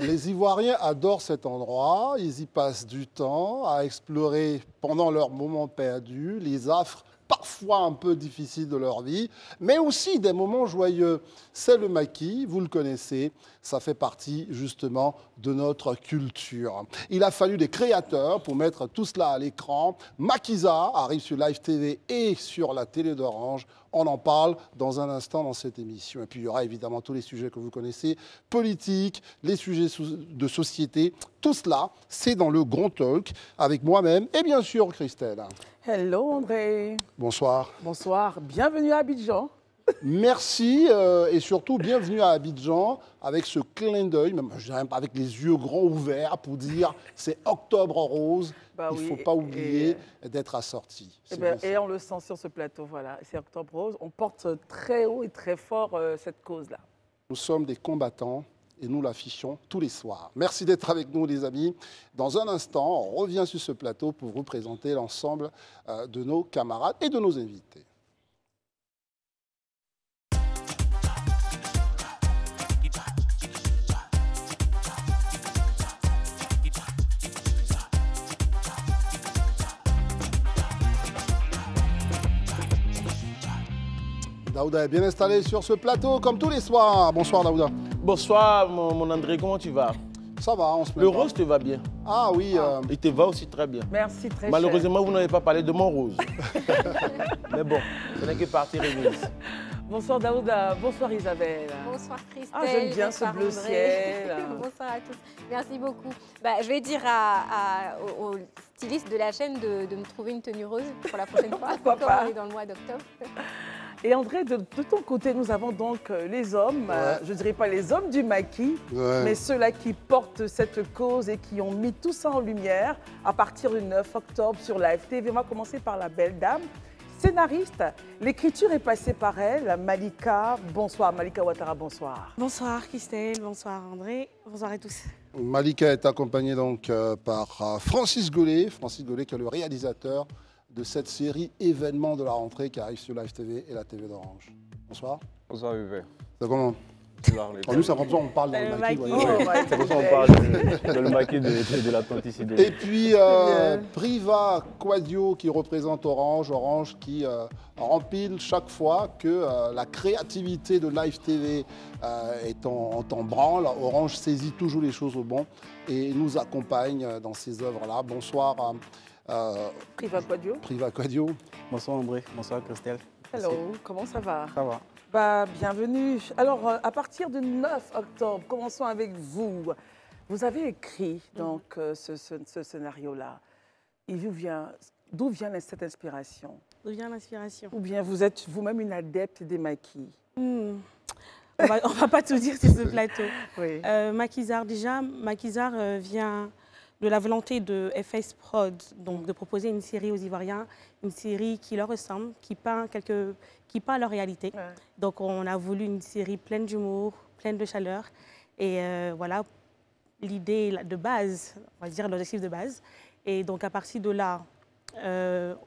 Les Ivoiriens adorent cet endroit, ils y passent du temps à explorer pendant leurs moments perdus, les affres parfois un peu difficiles de leur vie, mais aussi des moments joyeux. C'est le maquis, vous le connaissez, ça fait partie justement de notre culture. Il a fallu des créateurs pour mettre tout cela à l'écran. Maquisa arrive sur Live TV et sur la télé d'Orange. On en parle dans un instant dans cette émission. Et puis il y aura évidemment tous les sujets que vous connaissez, politique, les sujets de société. Tout cela, c'est dans le Grand Talk avec moi-même et bien sûr Christelle. Hello André. Bonsoir. Bonsoir, bienvenue à Abidjan. Merci et surtout bienvenue à Abidjan avec ce clin d'œil, même je dirais avec les yeux grands ouverts pour dire c'est Octobre Rose. Bah Il ne oui, faut pas oublier d'être assorti. Et on le sent sur ce plateau, voilà, c'est Octobre Rose. On porte très haut et très fort cette cause-là. Nous sommes des combattants et nous l'affichons tous les soirs. Merci d'être avec nous les amis. Dans un instant, on revient sur ce plateau pour vous présenter l'ensemble de nos camarades et de nos invités. Daouda est bien installé sur ce plateau comme tous les soirs. Bonsoir Daouda. Bonsoir mon André, comment tu vas? Ça va, on se met. Le rose te va bien. Ah oui. Il te va aussi très bien. Merci, très Malheureusement, cher. vous n'avez pas parlé de mon rose. Mais bon, ce n'est que partie remise. Bonsoir Daouda, bonsoir Isabelle. Bonsoir Christelle. Ah, j'aime bien ce bonsoir bleu André. ciel. Bonsoir à tous. Merci beaucoup. Je vais dire au styliste de la chaîne de me trouver une tenue rose pour la prochaine fois. Pourquoi quand pas. on est dans le mois d'octobre. Et André, de ton côté, nous avons donc les hommes, je ne dirais pas les hommes du maquis, mais ceux-là qui portent cette cause et qui ont mis tout ça en lumière à partir du 9 octobre sur Live TV. On va commencer par la belle dame, scénariste. L'écriture est passée par elle, Malika. Bonsoir, Malika Ouattara, bonsoir. Bonsoir Christelle, bonsoir André, bonsoir à tous. Malika est accompagnée donc par Francis Gollet. Francis Gollet qui est le réalisateur de cette série événement de la rentrée qui arrive sur Live TV et la TV d'Orange. Bonsoir. Bonsoir, Uwe. C'est comment? En nous, c'est comme ça on parle dans le maquis. C'est pour ça qu'on parle de le maquis de l'authenticité. Et puis, Priva Quadio qui représente Orange. Orange qui rempile chaque fois que la créativité de Live TV est en branle. Orange saisit toujours les choses au bon et nous accompagne dans ces œuvres-là. Bonsoir. Priva Quadio. Priva Quadio. Bonsoir, André. Bonsoir, Christelle. Hello, comment ça va? Ça va. Bienvenue. Alors, à partir du 9 octobre, commençons avec vous. Vous avez écrit donc ce scénario-là. D'où vient cette inspiration? D'où vient l'inspiration? Ou bien vous êtes vous-même une adepte des maquis? On va pas tout dire sur ce plateau. Oui. Maquisard, déjà, Maquisard vient de la volonté de FS Prod, donc de proposer une série aux Ivoiriens, une série qui leur ressemble, qui peint leur réalité. Ouais. Donc on a voulu une série pleine d'humour, pleine de chaleur. Et voilà l'idée de base, on va dire l'objectif de base. Et donc à partir de là,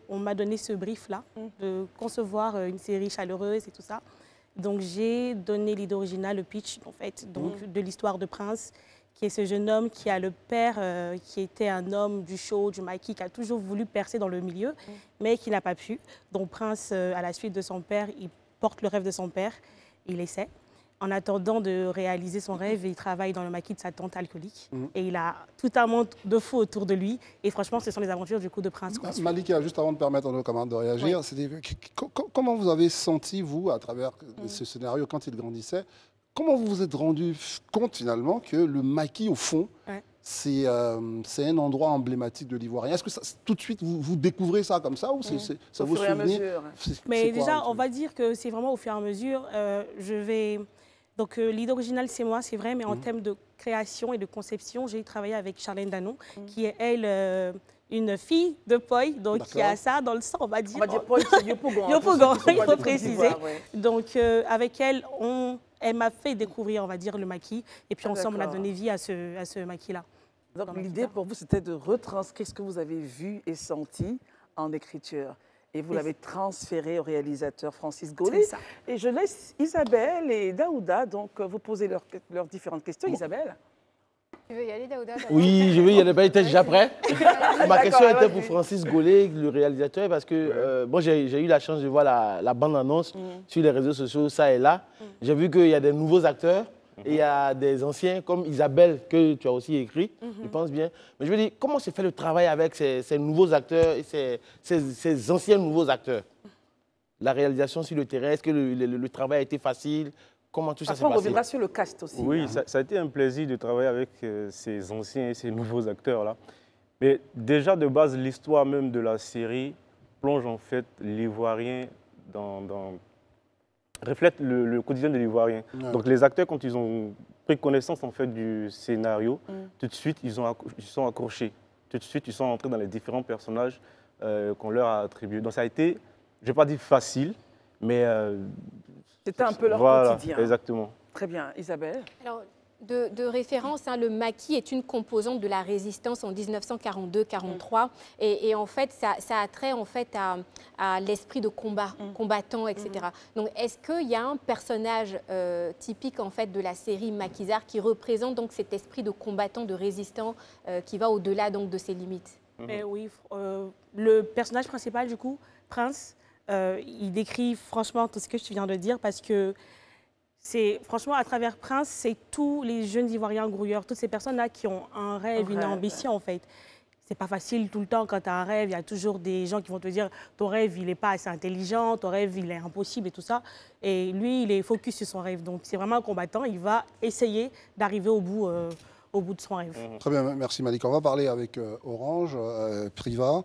on m'a donné ce brief-là, de concevoir une série chaleureuse et tout ça. Donc j'ai donné l'idée originale, le pitch en fait, donc de l'histoire de Prince, qui est ce jeune homme qui a le père qui était un homme du show, du maquis, qui a toujours voulu percer dans le milieu, mais qui n'a pas pu. Donc Prince, à la suite de son père, il porte le rêve de son père, il essaie. En attendant de réaliser son rêve, il travaille dans le maquis de sa tante alcoolique. Et il a tout un monde de fous autour de lui. Et franchement, ce sont les aventures du coup de Prince. Malika, juste avant de permettre à nos camarades de réagir, comment vous avez senti, vous, à travers ce scénario, quand il grandissait, comment vous vous êtes rendu compte finalement que le maquis, au fond, c'est un endroit emblématique de l'Ivoirien? Est-ce que tout de suite vous découvrez ça comme ça ou ça vous souvenez? Mais déjà, on va dire que c'est vraiment au fur et à mesure. Donc l'idée originale, c'est moi, c'est vrai, mais en termes de création et de conception, j'ai travaillé avec Charlène Danon, qui est, elle, une fille de Poi, donc qui a ça dans le sang, on va dire. On va dire Poi, c'est Yopougon. Yopougon, il faut préciser. Donc avec elle, elle m'a fait découvrir, on va dire, le maquis. Et puis ensemble, on a donné vie à ce maquis-là. Donc l'idée pour vous, c'était de retranscrire ce que vous avez vu et senti en écriture. Et vous l'avez transféré au réalisateur Francis Gollet. C'est ça. Et je laisse Isabelle et Daouda donc vous poser leurs différentes questions. Isabelle? Tu veux y aller, Daouda? Oui, je veux y aller. Ben, était déjà prêt. Ma question était pour vas-y. Francis Gaulet, le réalisateur, parce que bon, j'ai eu la chance de voir la bande-annonce sur les réseaux sociaux, ça et là. J'ai vu qu'il y a des nouveaux acteurs et il y a des anciens, comme Isabelle, que tu as aussi écrit, je pense bien. Mais je veux dire, comment se fait le travail avec ces nouveaux acteurs et ces anciens nouveaux acteurs? La réalisation sur le terrain, est-ce que le travail a été facile? Comment tout ça s'est Après, on passé? reviendra sur le cast aussi. Oui, hein. ça a été un plaisir de travailler avec ces anciens et ces nouveaux acteurs-là. Mais déjà, de base, l'histoire même de la série plonge en fait l'Ivoirien reflète le quotidien de l'Ivoirien. Ouais. Donc les acteurs, quand ils ont pris connaissance en fait du scénario, tout de suite, ils sont accrochés. Tout de suite, ils sont entrés dans les différents personnages qu'on leur a attribués. Donc ça a été, je ne vais pas dire facile, mais... C'était un peu leur voilà, quotidien. Exactement. Très bien. Isabelle? Alors, de référence, hein, le maquis est une composante de la résistance en 1942-43 et en fait, ça a trait en fait à l'esprit de combat, combattant, etc. Donc, est-ce qu'il y a un personnage typique en fait de la série Maquisards qui représente donc cet esprit de combattant, de résistant qui va au-delà donc de ses limites? Mais oui, le personnage principal, du coup, Prince, il décrit franchement tout ce que je viens de dire parce que c'est, franchement, à travers Prince, c'est tous les jeunes Ivoiriens grouilleurs, toutes ces personnes-là qui ont un rêve, une ambition, en fait. C'est pas facile tout le temps quand tu as un rêve, il y a toujours des gens qui vont te dire ton rêve, il n'est pas assez intelligent, ton rêve, il est impossible et tout ça. Et lui, il est focus sur son rêve. Donc, c'est vraiment un combattant, il va essayer d'arriver au bout de son rêve. Très bien, merci Malik. On va parler avec Orange, Priva,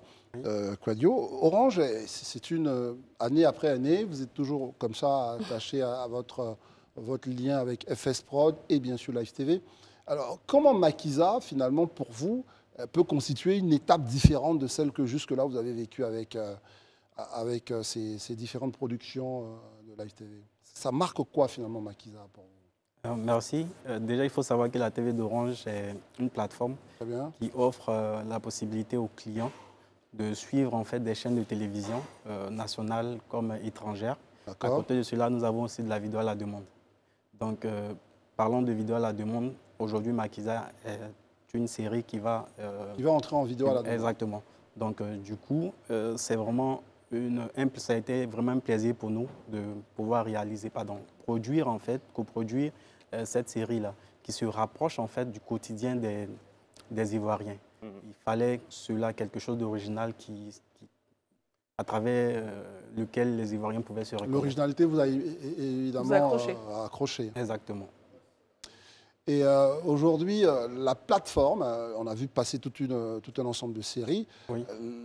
Quadio. Orange, c'est une année après année, vous êtes toujours comme ça attaché à votre lien avec FS Prod et bien sûr Live TV. Alors, comment Maquisa, finalement, pour vous, peut constituer une étape différente de celle que jusque-là vous avez vécue avec ces différentes productions de Live TV? Ça marque quoi, finalement, Maquisa, pour vous? Merci. Déjà, il faut savoir que la TV d'Orange est une plateforme qui offre la possibilité aux clients de suivre en fait, des chaînes de télévision nationales comme étrangères. À côté de cela, nous avons aussi de la vidéo à la demande. Donc, parlons de vidéo à la demande. Aujourd'hui, Maquisa est une série qui va entrer en vidéo à la demande. Exactement. Donc, du coup, c'est vraiment ça a été vraiment un plaisir pour nous de pouvoir produire en fait, coproduire cette série-là, qui se rapproche en fait du quotidien des Ivoiriens. Il fallait quelque chose d'original à travers lequel les Ivoiriens pouvaient se reconnaître. L'originalité vous a évidemment accroché. Exactement. Et aujourd'hui, la plateforme, on a vu passer tout un ensemble de séries,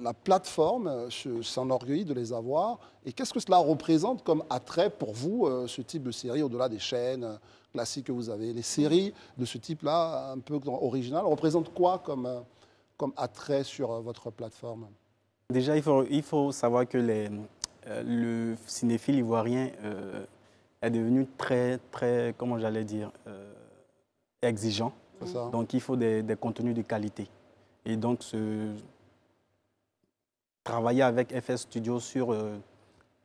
la plateforme s'enorgueillit de les avoir. Et qu'est-ce que cela représente comme attrait pour vous, ce type de série, au-delà des chaînes classiques que vous avez? Les séries de ce type-là, un peu originales, représentent quoi comme attrait sur votre plateforme? Déjà, il faut savoir que le cinéphile ivoirien est devenu très, très, comment j'allais dire, exigeant. Donc, il faut des contenus de qualité. Et donc, travailler avec FS Studio sur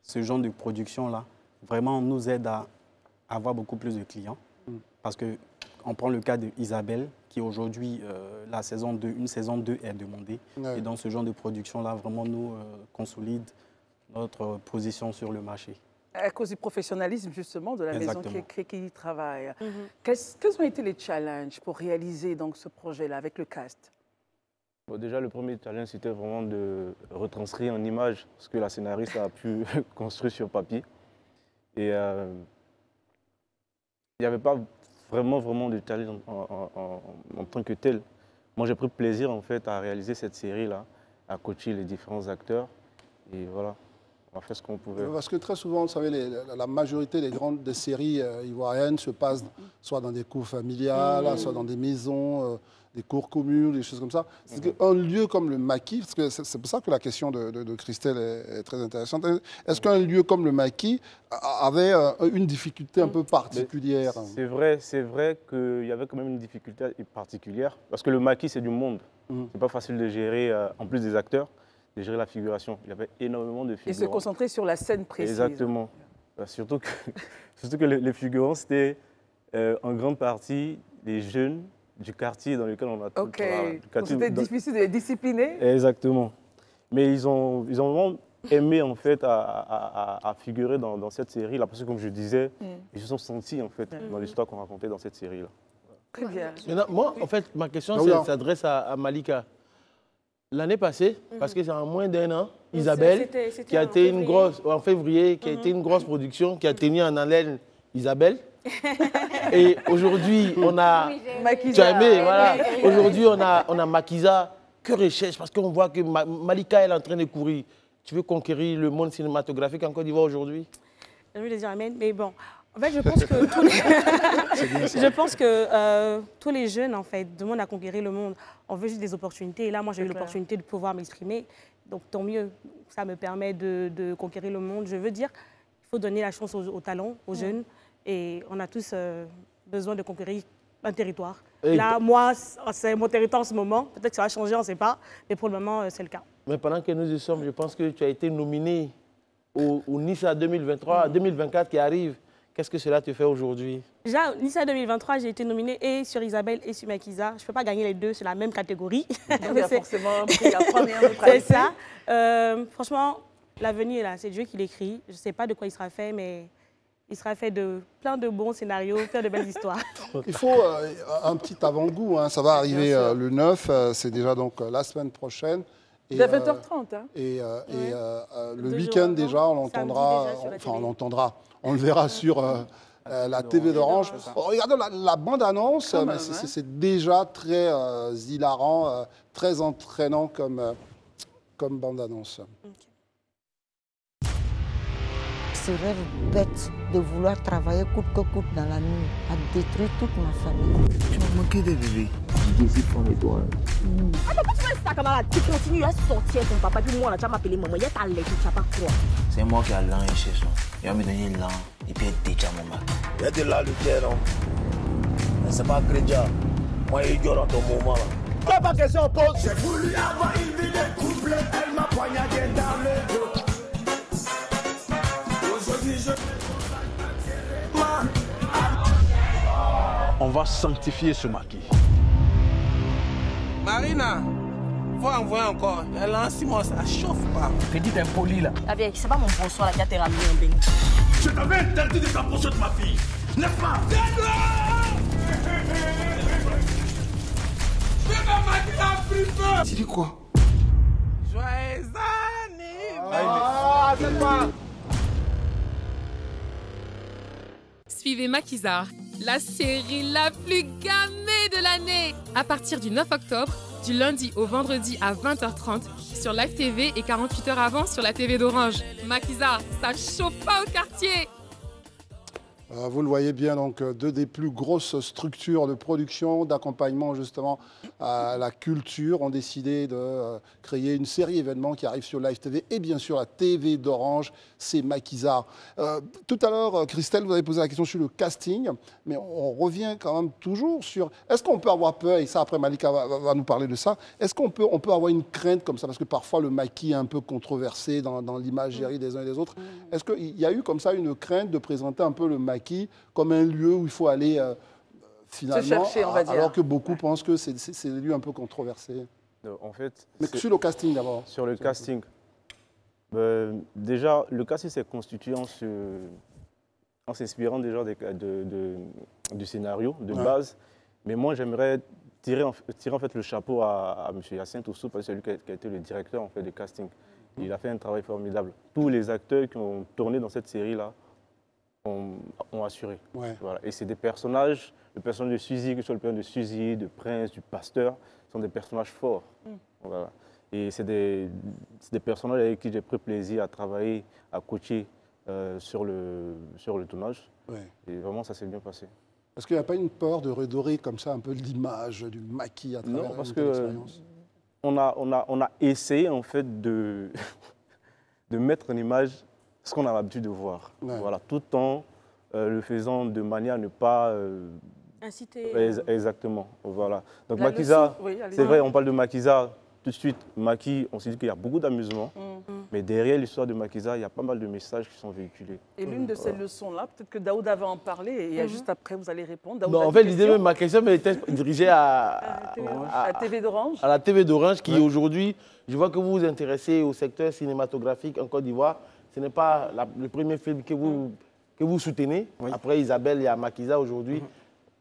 ce genre de production-là, vraiment nous aide à avoir beaucoup plus de clients. Parce qu'on prend le cas d'Isabelle, qui aujourd'hui, une saison 2 est demandée. Et dans ce genre de production-là, vraiment nous consolide notre position sur le marché. À cause du professionnalisme, justement, de la maison qui y travaille. Quels ont été les challenges pour réaliser donc, ce projet-là avec le cast? Bon, déjà, le premier challenge, c'était vraiment de retranscrire en images ce que la scénariste a pu construire sur papier. Et il n'y avait pas vraiment de challenge en tant que tel. Moi, j'ai pris plaisir, en fait, à réaliser cette série-là, à coacher les différents acteurs. Et voilà. On a fait ce qu'on pouvait. Parce que très souvent, vous savez, la majorité des séries ivoiriennes se passent soit dans des cours familiales, soit dans des maisons, des cours communes, des choses comme ça. C'est un lieu comme le Maquis, parce que c'est pour ça que la question de Christelle est très intéressante. Est-ce qu'un lieu comme le Maquis avait une difficulté un peu particulière? C'est vrai qu'il y avait quand même une difficulté particulière, parce que le Maquis, c'est du monde. C'est pas facile de gérer, en plus des acteurs, de gérer la figuration. Il y avait énormément de figurants. Et se concentrer sur la scène précise. Exactement. Surtout que les figurants, c'était en grande partie des jeunes du quartier dans lequel on a tout. Ok, donc c'était difficile de les discipliner. Exactement. Mais ils ont vraiment aimé en fait à figurer dans cette série-là, parce que comme je disais, ils se sont sentis en fait dans l'histoire qu'on racontait dans cette série-là. Très bien. Maintenant, moi, en fait, ma question s'adresse à Malika. L'année passée, parce que c'est en moins d'un an, Isabelle, qui a été une grosse, en février, qui a été une grosse production, qui a tenu en haleine Isabelle. Et aujourd'hui, on a Makiza. Voilà. Aujourd'hui, on a Makiza. Que recherche, parce qu'on voit que Malika elle est en train de courir. Tu veux conquérir le monde cinématographique en Côte d'Ivoire aujourd'hui? J'ai envie de dire amen, mais bon. En fait, je pense que tous les jeunes, en fait, demandent à conquérir le monde. On veut juste des opportunités. Et là, moi, j'ai eu l'opportunité de pouvoir m'exprimer. Donc, tant mieux. Ça me permet de conquérir le monde. Je veux dire, il faut donner la chance aux talents, aux jeunes. Et on a tous besoin de conquérir un territoire. Là, moi, c'est mon territoire en ce moment. Peut-être que ça va changer, on ne sait pas. Mais pour le moment, c'est le cas. Mais pendant que nous y sommes, je pense que tu as été nominé au Nissa 2023, 2024 qui arrive. Qu'est-ce que cela te fait aujourd'hui? Déjà, Nissa 2023, j'ai été nominée et sur Isabelle et sur Makiza. Je ne peux pas gagner les deux sur la même catégorie. Donc, il y a forcément un prix à prendre et un autre à C'est laisser. ça. Franchement, l'avenir est là. C'est Dieu qui l'écrit. Je ne sais pas de quoi il sera fait, mais il sera fait de plein de bons scénarios, plein de belles histoires. Il faut un petit avant-goût. Hein. Ça va arriver le 9. C'est déjà donc la semaine prochaine. C'est à 20h30. Hein. Le week-end déjà, on l'entendra. Enfin, on l'entendra. On le verra sur la TV d'Orange. Regardez la bande-annonce. C'est déjà très hilarant, très entraînant comme bande-annonce. Okay. Ce rêve bête de vouloir travailler coûte que coûte dans la nuit a détruit toute ma famille. Tu m'as manqué de bébé. Je désire ton étoile. Attends, pourquoi tu fais ça, camarade? Tu continues à sortir ton papa, puis moi, on a déjà m'appelé maman. Il y a ta lettre, tu n'as pas quoi. C'est moi qui ai l'an et chez moi. Il va me donner l'an et puis il déjà mon mari. Il y a de là le terre, non? Mais c'est pas chrétien. Moi, il y aura ton moment là. Tu n'as pas question, pose. J'ai voulu avoir une vie de couple. Elle m'a poignardé dans le dos. On va sanctifier ce maquis. Marina, faut envoyer encore. Il y a là 6 mois, ça chauffe pas. T'es dit t'es poli là. Ah bien, c'est pas mon bonsoir là qui a été ramené un bain. Je t'avais interdit de t'approcher de ma fille, n'est-ce pas? Tu dis quoi? Joyeux anniversaire. Ah, c'est quoi? Suivez Makiza, la série la plus gammée de l'année. À partir du 9 octobre, du lundi au vendredi à 20h30 sur Live TV et 48 heures avant sur la TV d'Orange. Makiza, ça chauffe pas au quartier. Vous le voyez bien, donc deux des plus grosses structures de production, d'accompagnement justement à la culture ont décidé de créer une série événements qui arrive sur Live TV et bien sûr la TV d'Orange, c'est Makiza. Tout à l'heure, Christelle, vous avez posé la question sur le casting, mais on revient quand même toujours sur... Est-ce qu'on peut avoir peur, et ça après Malika va nous parler de ça, est-ce qu'on peut avoir une crainte comme ça, parce que parfois le maquis est un peu controversé dans l'imagerie des uns et des autres. Est-ce qu'il y a eu comme ça une crainte de présenter un peu le maquis comme un lieu où il faut aller finalement, se chercher, on va dire. Alors que beaucoup pensent que c'est des lieux un peu controversés. En fait, mais sur le casting d'abord. Sur le casting, déjà, le casting s'est constitué en s'inspirant déjà du scénario de base. Mais moi, j'aimerais tirer en fait le chapeau à M. Yacine Toussou, parce que c'est lui qui a été le directeur en fait, de casting. Il a fait un travail formidable. Tous les acteurs qui ont tourné dans cette série-là ont assuré. Ouais. Voilà. Et c'est des personnages, le personnage de Suzy, que ce soit le personnage de Suzy, de Prince, du pasteur, sont des personnages forts. Voilà. Et c'est des personnages avec qui j'ai pris plaisir à travailler, à coacher sur le tournage. Ouais. Et vraiment, ça s'est bien passé. Est-ce qu'il n'y a pas une peur de redorer comme ça un peu l'image du maquis à travers l'expérience? On a essayé en fait de mettre en image ce qu'on a l'habitude de voir, voilà, tout en le faisant de manière à ne pas... inciter... Exactement, voilà. Donc Makiza, c'est vrai, on parle de Makiza, tout de suite, Maki, on s'est dit qu'il y a beaucoup d'amusement, mais derrière l'histoire de Makiza, il y a pas mal de messages qui sont véhiculés. Et l'une de ces leçons-là, peut-être que Daoud avait en parlé, et juste après, vous allez répondre. Daoud, non, en fait, l'idée même, ma question était dirigée à la TV d'Orange. À la TV d'Orange, qui aujourd'hui, je vois que vous vous intéressez au secteur cinématographique en Côte d'Ivoire. Ce n'est pas le premier film que vous soutenez. Oui. Après Isabelle, il y a Makiza aujourd'hui.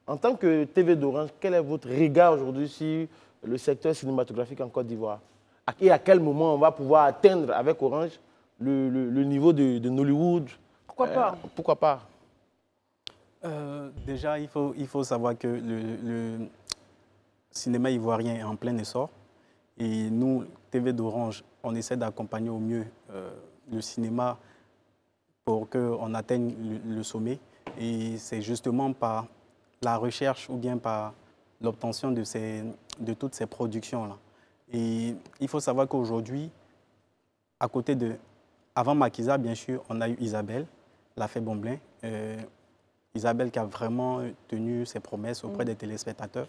En tant que TV d'Orange, quel est votre regard aujourd'hui sur le secteur cinématographique en Côte d'Ivoire? Et à quel moment on va pouvoir atteindre avec Orange le niveau de Nollywood? Pourquoi pas? Pourquoi pas? Déjà, il faut savoir que le cinéma ivoirien est en plein essor. Et nous, TV d'Orange, on essaie d'accompagner au mieux le cinéma pour qu'on atteigne le sommet. Et c'est justement par la recherche ou bien par l'obtention de toutes ces productions-là. Et il faut savoir qu'aujourd'hui, à côté de... Avant Makiza, bien sûr, on a eu Isabelle, la fée Bomblin. Isabelle qui a vraiment tenu ses promesses auprès des téléspectateurs.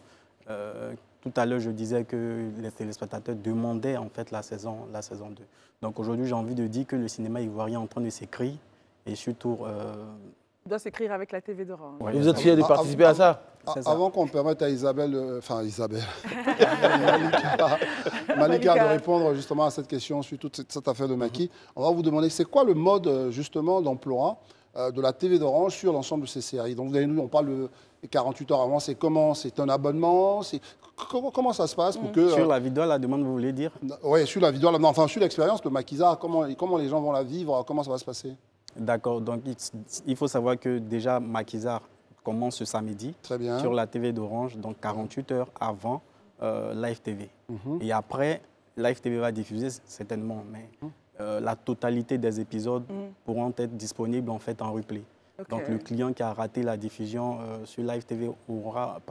Tout à l'heure, je disais que les téléspectateurs demandaient en fait la saison 2. Donc aujourd'hui, j'ai envie de dire que le cinéma ivoirien est en train de s'écrire et surtout... Il doit s'écrire avec la TV d'Orange. Ouais. Vous êtes fiers de participer à ça? Avant qu'on permette à Isabelle, Malika de répondre justement à cette question sur toute cette affaire de Maki, on va vous demander c'est quoi le mode justement d'emploi de la TV d'Orange sur l'ensemble de ces séries. Donc on parle de 48 heures avant, c'est comment? C'est un abonnement? Comment ça se passe pour que, Sur la vidéo à la demande, vous voulez dire? Oui, sur la vidéo à la demande, enfin sur l'expérience de Makiza, comment les gens vont la vivre, comment ça va se passer? D'accord, donc il faut savoir que déjà Makiza commence ce samedi sur la TV d'Orange, donc 48 heures avant Live TV. Et après, Live TV va diffuser certainement, mais la totalité des épisodes pourront être disponibles en fait en replay. Donc le client qui a raté la diffusion sur Live TV aura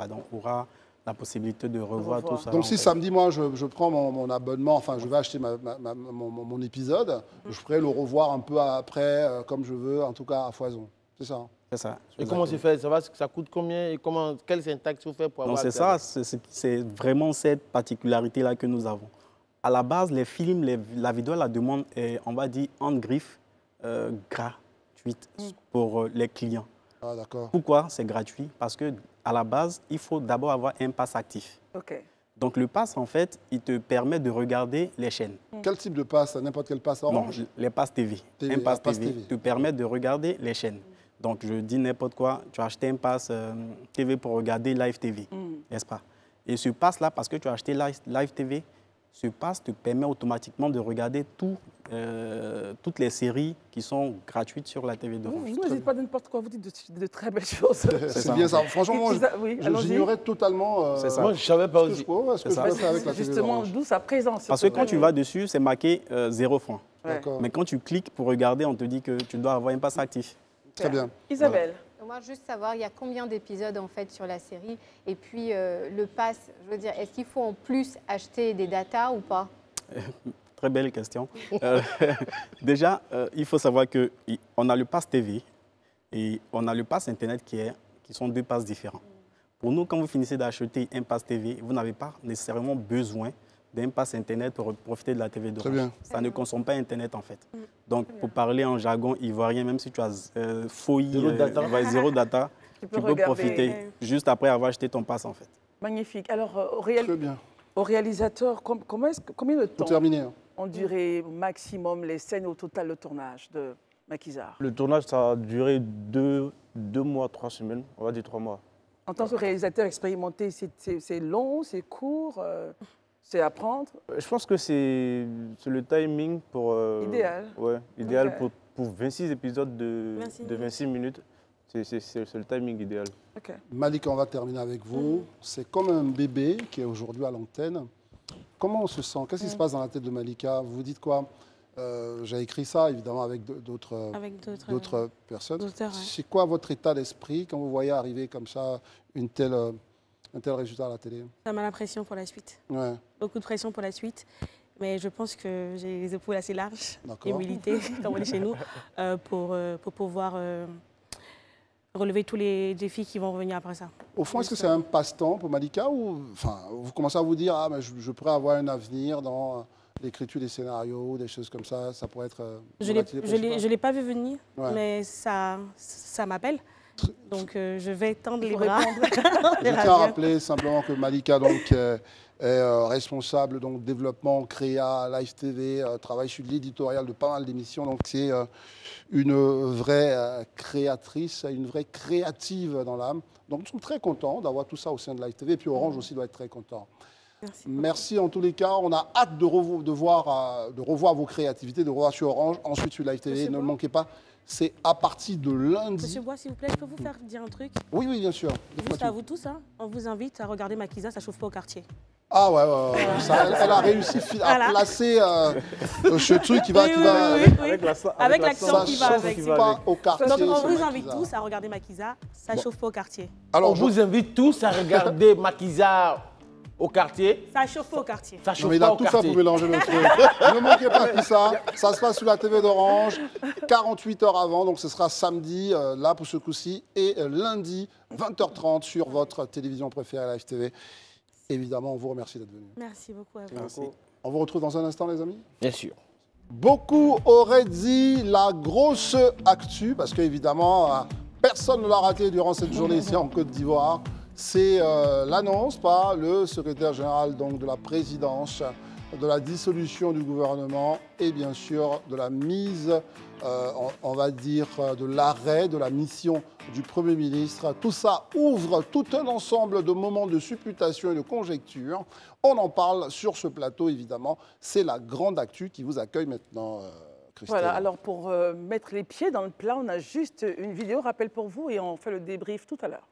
la possibilité de revoir tout ça. Donc si samedi, moi, je prends mon abonnement, enfin, je vais acheter mon épisode, je pourrais le revoir un peu après, comme je veux, en tout cas à foison. C'est ça? C'est ça. Et comment c'est fait? Ça coûte combien? Et quelle syntaxe vous faites pour avoir? C'est ça, c'est vraiment cette particularité-là que nous avons. À la base, les films, la vidéo, la demande est, on va dire, en griffe, gratuite pour les clients. Ah, d'accord. Pourquoi c'est gratuit? Parce que à la base, il faut d'abord avoir un pass actif. Donc le pass, en fait, il te permet de regarder les chaînes. Quel type de pass? N'importe quel pass Orange? Non, les passes TV. Un pass TV te permet de regarder les chaînes. Donc je dis n'importe quoi, tu as acheté un pass TV pour regarder Live TV, n'est-ce pas? Et ce pass-là, parce que tu as acheté Live TV, ce pass te permet automatiquement de regarder toutes les séries qui sont gratuites sur la TV d'Orange. Vous ne dites pas n'importe quoi, vous dites de très belles choses. C'est bien ça. Franchement, j'ignorais totalement. C'est ça. Moi, je ne savais pas aussi. Justement, d'où sa présence. Parce que quand tu vas dessus, c'est marqué 0 francs. Mais quand tu cliques pour regarder, on te dit que tu dois avoir un pass actif. Très bien. Isabelle. Moi, juste savoir, il y a combien d'épisodes en fait sur la série? Et puis, le pass, je veux dire, est-ce qu'il faut en plus acheter des datas ou pas? Très belle question. Déjà, il faut savoir qu'on a le pass TV et on a le pass Internet qui sont deux passes différents. Pour nous, quand vous finissez d'acheter un pass TV, vous n'avez pas nécessairement besoin d'un pass Internet pour profiter de la TV d'Orange. Ça ne consomme pas Internet en fait. Donc, pour parler en jargon ivoirien, même si tu as zéro data, tu peux profiter juste après avoir acheté ton pass en fait. Magnifique. Alors, au réalisateur, combien de temps ont duré maximum les scènes au total de tournage de Makiza? Le tournage, ça a duré 2 mois, 3 semaines, on va dire 3 mois. En tant que réalisateur expérimenté, c'est long, c'est court, c'est à prendre? Je pense que c'est le timing pour... idéal. Ouais, idéal pour 26 épisodes de 26 minutes. C'est le timing idéal. Malika, on va terminer avec vous. C'est comme un bébé qui est aujourd'hui à l'antenne. Comment on se sent? Qu'est-ce qui se passe dans la tête de Malika? Vous vous dites quoi? J'ai écrit ça, évidemment, avec d'autres personnes. C'est quoi votre état d'esprit quand vous voyez arriver comme ça un tel résultat à la télé? Ça m'a l'impression pour la suite. Beaucoup de pression pour la suite. Mais je pense que j'ai les épaules assez larges, humilité, comme on dit chez nous, pour pouvoir relever tous les défis qui vont venir après ça. Au fond, est-ce que c'est un passe-temps pour Malika ou vous commencez à vous dire ah, mais je pourrais avoir un avenir dans l'écriture des scénarios, des choses comme ça, ça pourrait être... Je ne l'ai pas vu venir, mais ça m'appelle. Donc je vais tendre les bras. Je tiens à rappeler simplement que Malika donc, est responsable donc, développement, créa, live TV, travaille sur l'éditorial de pas mal d'émissions. Donc c'est une vraie créatrice, une vraie créative dans l'âme. Donc nous sommes très contents d'avoir tout ça au sein de live TV. Et puis Orange aussi doit être très content. Merci en tous les cas. On a hâte de revoir vos créativités, de revoir sur Orange, ensuite sur live TV. Ne le manquez pas. C'est à partir de lundi. Monsieur Bois, s'il vous plaît, je peux vous faire dire un truc? Oui, oui, bien sûr. Juste à vous tous, hein, on vous invite à regarder Maquisa, ça chauffe pas au quartier. Ah ouais. Ça, elle a réussi à placer ce truc qui va... Avec l'accent qui va avec. Ça chauffe pas au quartier. Donc on vous invite tous à regarder Maquisa, ça chauffe pas au quartier. Alors, on vous invite tous à regarder Maquisa au quartier. Ça chauffe pas au quartier. Ça chauffe pas au quartier. Il a tout fait pour mélanger le truc. Ne manquez pas tout ça. Ça se passe sur la TV d'Orange, 48 heures avant. Donc ce sera samedi, là pour ce coup-ci, et lundi, 20h30 sur votre télévision préférée, Live TV. Évidemment, on vous remercie d'être venu. Merci beaucoup à vous. Merci. On vous retrouve dans un instant, les amis? Bien sûr. Beaucoup auraient dit la grosse actu, parce qu'évidemment, personne ne l'a raté durant cette journée ici en Côte d'Ivoire. C'est l'annonce par le secrétaire général donc, de la présidence de la dissolution du gouvernement et bien sûr de la mise, on va dire, de l'arrêt de la mission du Premier ministre. Tout ça ouvre tout un ensemble de moments de supputation et de conjecture. On en parle sur ce plateau, évidemment. C'est la grande actu qui vous accueille maintenant, Christelle. Voilà, alors pour mettre les pieds dans le plat, on a juste une vidéo, rappel pour vous, et on fait le débrief tout à l'heure.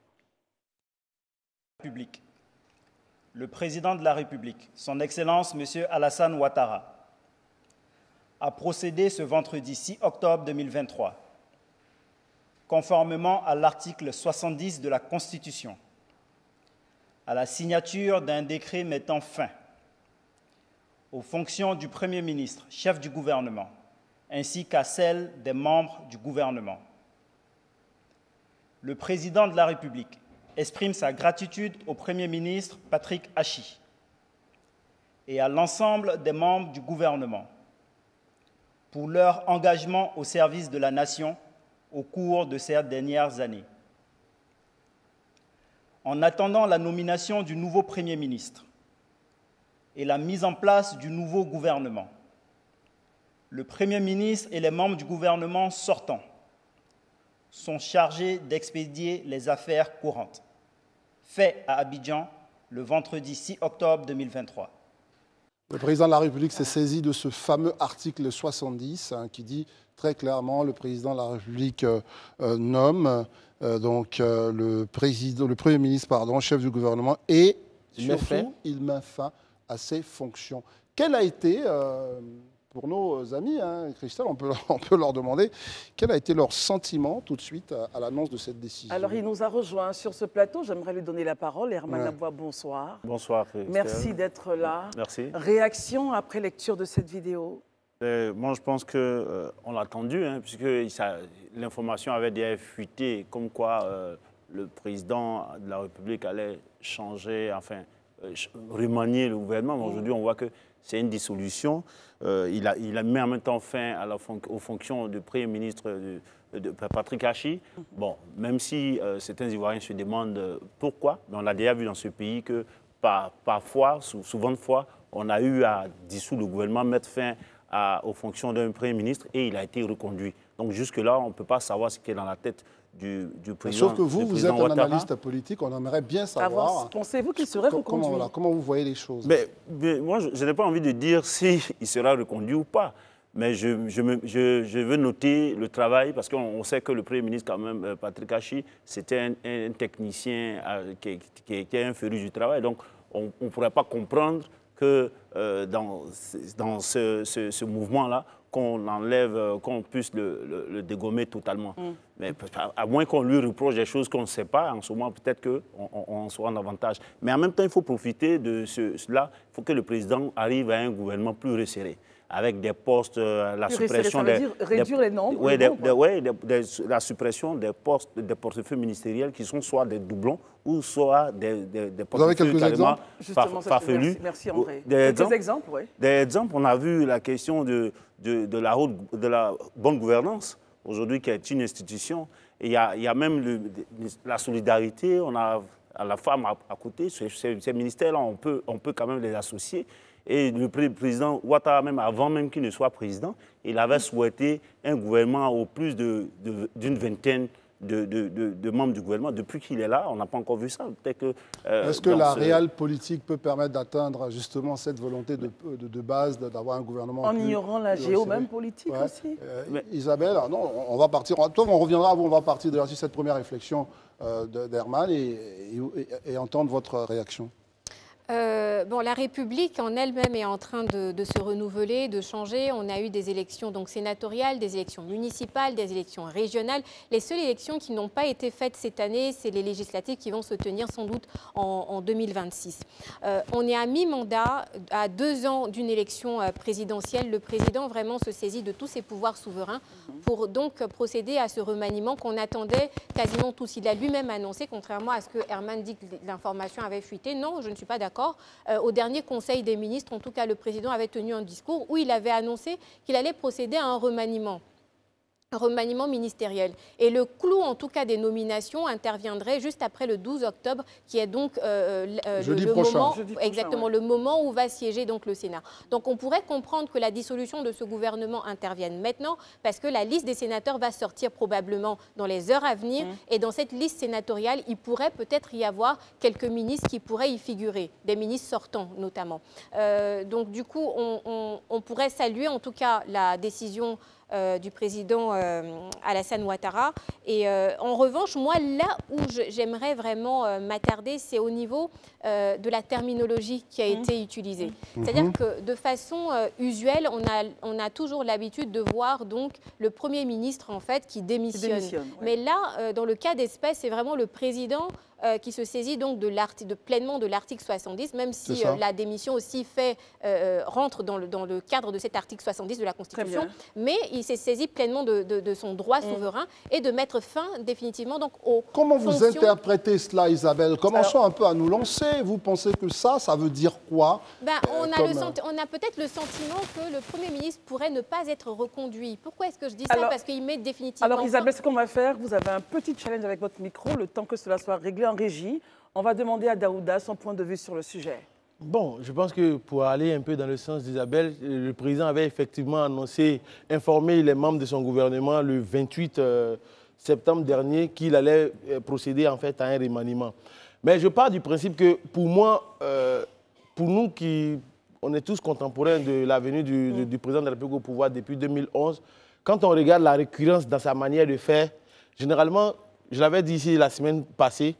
Le président de la République, son Excellence M. Alassane Ouattara, a procédé ce vendredi 6 octobre 2023, conformément à l'article 70 de la Constitution, à la signature d'un décret mettant fin aux fonctions du Premier ministre, chef du gouvernement, ainsi qu'à celles des membres du gouvernement. Le président de la République exprime sa gratitude au Premier ministre Patrick Achi et à l'ensemble des membres du gouvernement pour leur engagement au service de la nation au cours de ces dernières années. En attendant la nomination du nouveau Premier ministre et la mise en place du nouveau gouvernement, le Premier ministre et les membres du gouvernement sortant sont chargés d'expédier les affaires courantes, fait à Abidjan le vendredi 6 octobre 2023. Le président de la République s'est saisi de ce fameux article 70 qui dit très clairement le président de la République nomme le Premier ministre, chef du gouvernement, et surtout il met fin à ses fonctions. Quel a été, pour nos amis, Christelle, on peut leur demander, quel a été leur sentiment tout de suite à l'annonce de cette décision? Alors, il nous a rejoint sur ce plateau. J'aimerais lui donner la parole. Herman Labois, bonsoir. Bonsoir, Christelle. Merci d'être là. Merci. Réaction après lecture de cette vidéo? Moi, je pense qu'on l'a attendu, puisque l'information avait déjà fuité, comme quoi le président de la République allait changer, enfin, remanier le gouvernement. Aujourd'hui, on voit que c'est une dissolution. Il a mis en même temps fin aux fonctions du Premier ministre de Patrick Achi. Bon, même si certains Ivoiriens se demandent pourquoi, mais on a déjà vu dans ce pays que parfois, souvent de fois, on a eu à dissoudre le gouvernement, mettre fin aux fonctions d'un Premier ministre et il a été reconduit. Donc jusque-là, on ne peut pas savoir ce qui est dans la tête du président. Sauf que vous êtes un analyste politique, on aimerait bien savoir. Pensez-vous qu'il serait reconduit? Comment vous voyez les choses? Mais moi, je n'ai pas envie de dire s'il sera reconduit ou pas. Mais je veux noter le travail, parce qu'on sait que le Premier ministre, quand même, Patrick Achi, c'était un technicien qui est un féru du travail. Donc, on ne pourrait pas comprendre que dans ce mouvement-là, qu'on puisse le dégommer totalement. Mais à moins qu'on lui reproche des choses qu'on ne sait pas, en ce moment, peut-être qu'on en saura davantage. Mais en même temps, il faut profiter de cela. Il faut que le président arrive à un gouvernement plus resserré. avec des postes, la suppression réduire les nombres. Oui, la suppression des postes, des portefeuilles ministériels qui sont soit des doublons ou soit des portefeuilles carrément farfelus. Merci André. Des exemples, oui. Des exemples, on a vu la question de la bonne gouvernance, aujourd'hui qui est une institution. Il y a même la solidarité, on a la femme à côté, ces ministères-là, on peut quand même les associer. Et le président Ouattara, même avant même qu'il ne soit président, il avait souhaité un gouvernement au plus d'une vingtaine de membres du gouvernement. Depuis qu'il est là, on n'a pas encore vu ça. Est-ce que la réelle politique peut permettre d'atteindre justement cette volonté de base d'avoir un gouvernement en ignorant la géo même politique aussi Isabelle, non, on va partir. On reviendra à vous, on va partir déjà sur cette première réflexion d'Herman et entendre votre réaction. La République en elle-même est en train de se renouveler, de changer. On a eu des élections donc sénatoriales, des élections municipales, des élections régionales. Les seules élections qui n'ont pas été faites cette année, c'est les législatives qui vont se tenir sans doute en 2026. On est à mi-mandat, à 2 ans d'une élection présidentielle. Le président vraiment se saisit de tous ses pouvoirs souverains pour donc procéder à ce remaniement qu'on attendait quasiment tous. Il a lui-même annoncé, contrairement à ce que Herman dit que l'information avait fuité. Non, je ne suis pas d'accord. Au dernier Conseil des ministres, en tout cas, le président avait tenu un discours où il avait annoncé qu'il allait procéder à un remaniement ministériel. Et le clou, en tout cas, des nominations interviendrait juste après le 12 octobre, qui est donc le moment où va siéger donc le Sénat. Donc on pourrait comprendre que la dissolution de ce gouvernement intervienne maintenant, parce que la liste des sénateurs va sortir probablement dans les heures à venir. Et dans cette liste sénatoriale, il pourrait peut-être y avoir quelques ministres qui pourraient y figurer, des ministres sortants notamment. Donc du coup, on pourrait saluer en tout cas la décision du président Alassane Ouattara. Et en revanche, moi, là où j'aimerais vraiment m'attarder, c'est au niveau de la terminologie qui a été utilisée. C'est-à-dire que de façon usuelle, on a toujours l'habitude de voir donc le Premier ministre en fait qui démissionne. Mais là, dans le cas d'espèce, c'est vraiment le président qui se saisit donc pleinement de l'article 70, même si la démission aussi rentre dans le cadre de cet article 70 de la Constitution. Mais il s'est saisi pleinement de son droit souverain et de mettre fin définitivement donc aux Comment vous interprétez cela, Isabelle? Commençons un peu à nous lancer. Vous pensez que ça veut dire quoi? On a peut-être le sentiment que le Premier ministre pourrait ne pas être reconduit. Pourquoi est-ce que je dis ça? Parce qu'il met définitivement... Alors Isabelle, ce qu'on va faire, vous avez un petit challenge avec votre micro, le temps que cela soit réglé en régie. On va demander à Daouda son point de vue sur le sujet. Bon, je pense que pour aller un peu dans le sens d'Isabelle, le président avait effectivement annoncé, informé les membres de son gouvernement le 28 septembre dernier qu'il allait procéder en fait à un remaniement. Mais je pars du principe que pour moi, pour nous on est tous contemporains de la venue du président de la République au pouvoir depuis 2011, quand on regarde la récurrence dans sa manière de faire, généralement, je l'avais dit ici la semaine passée,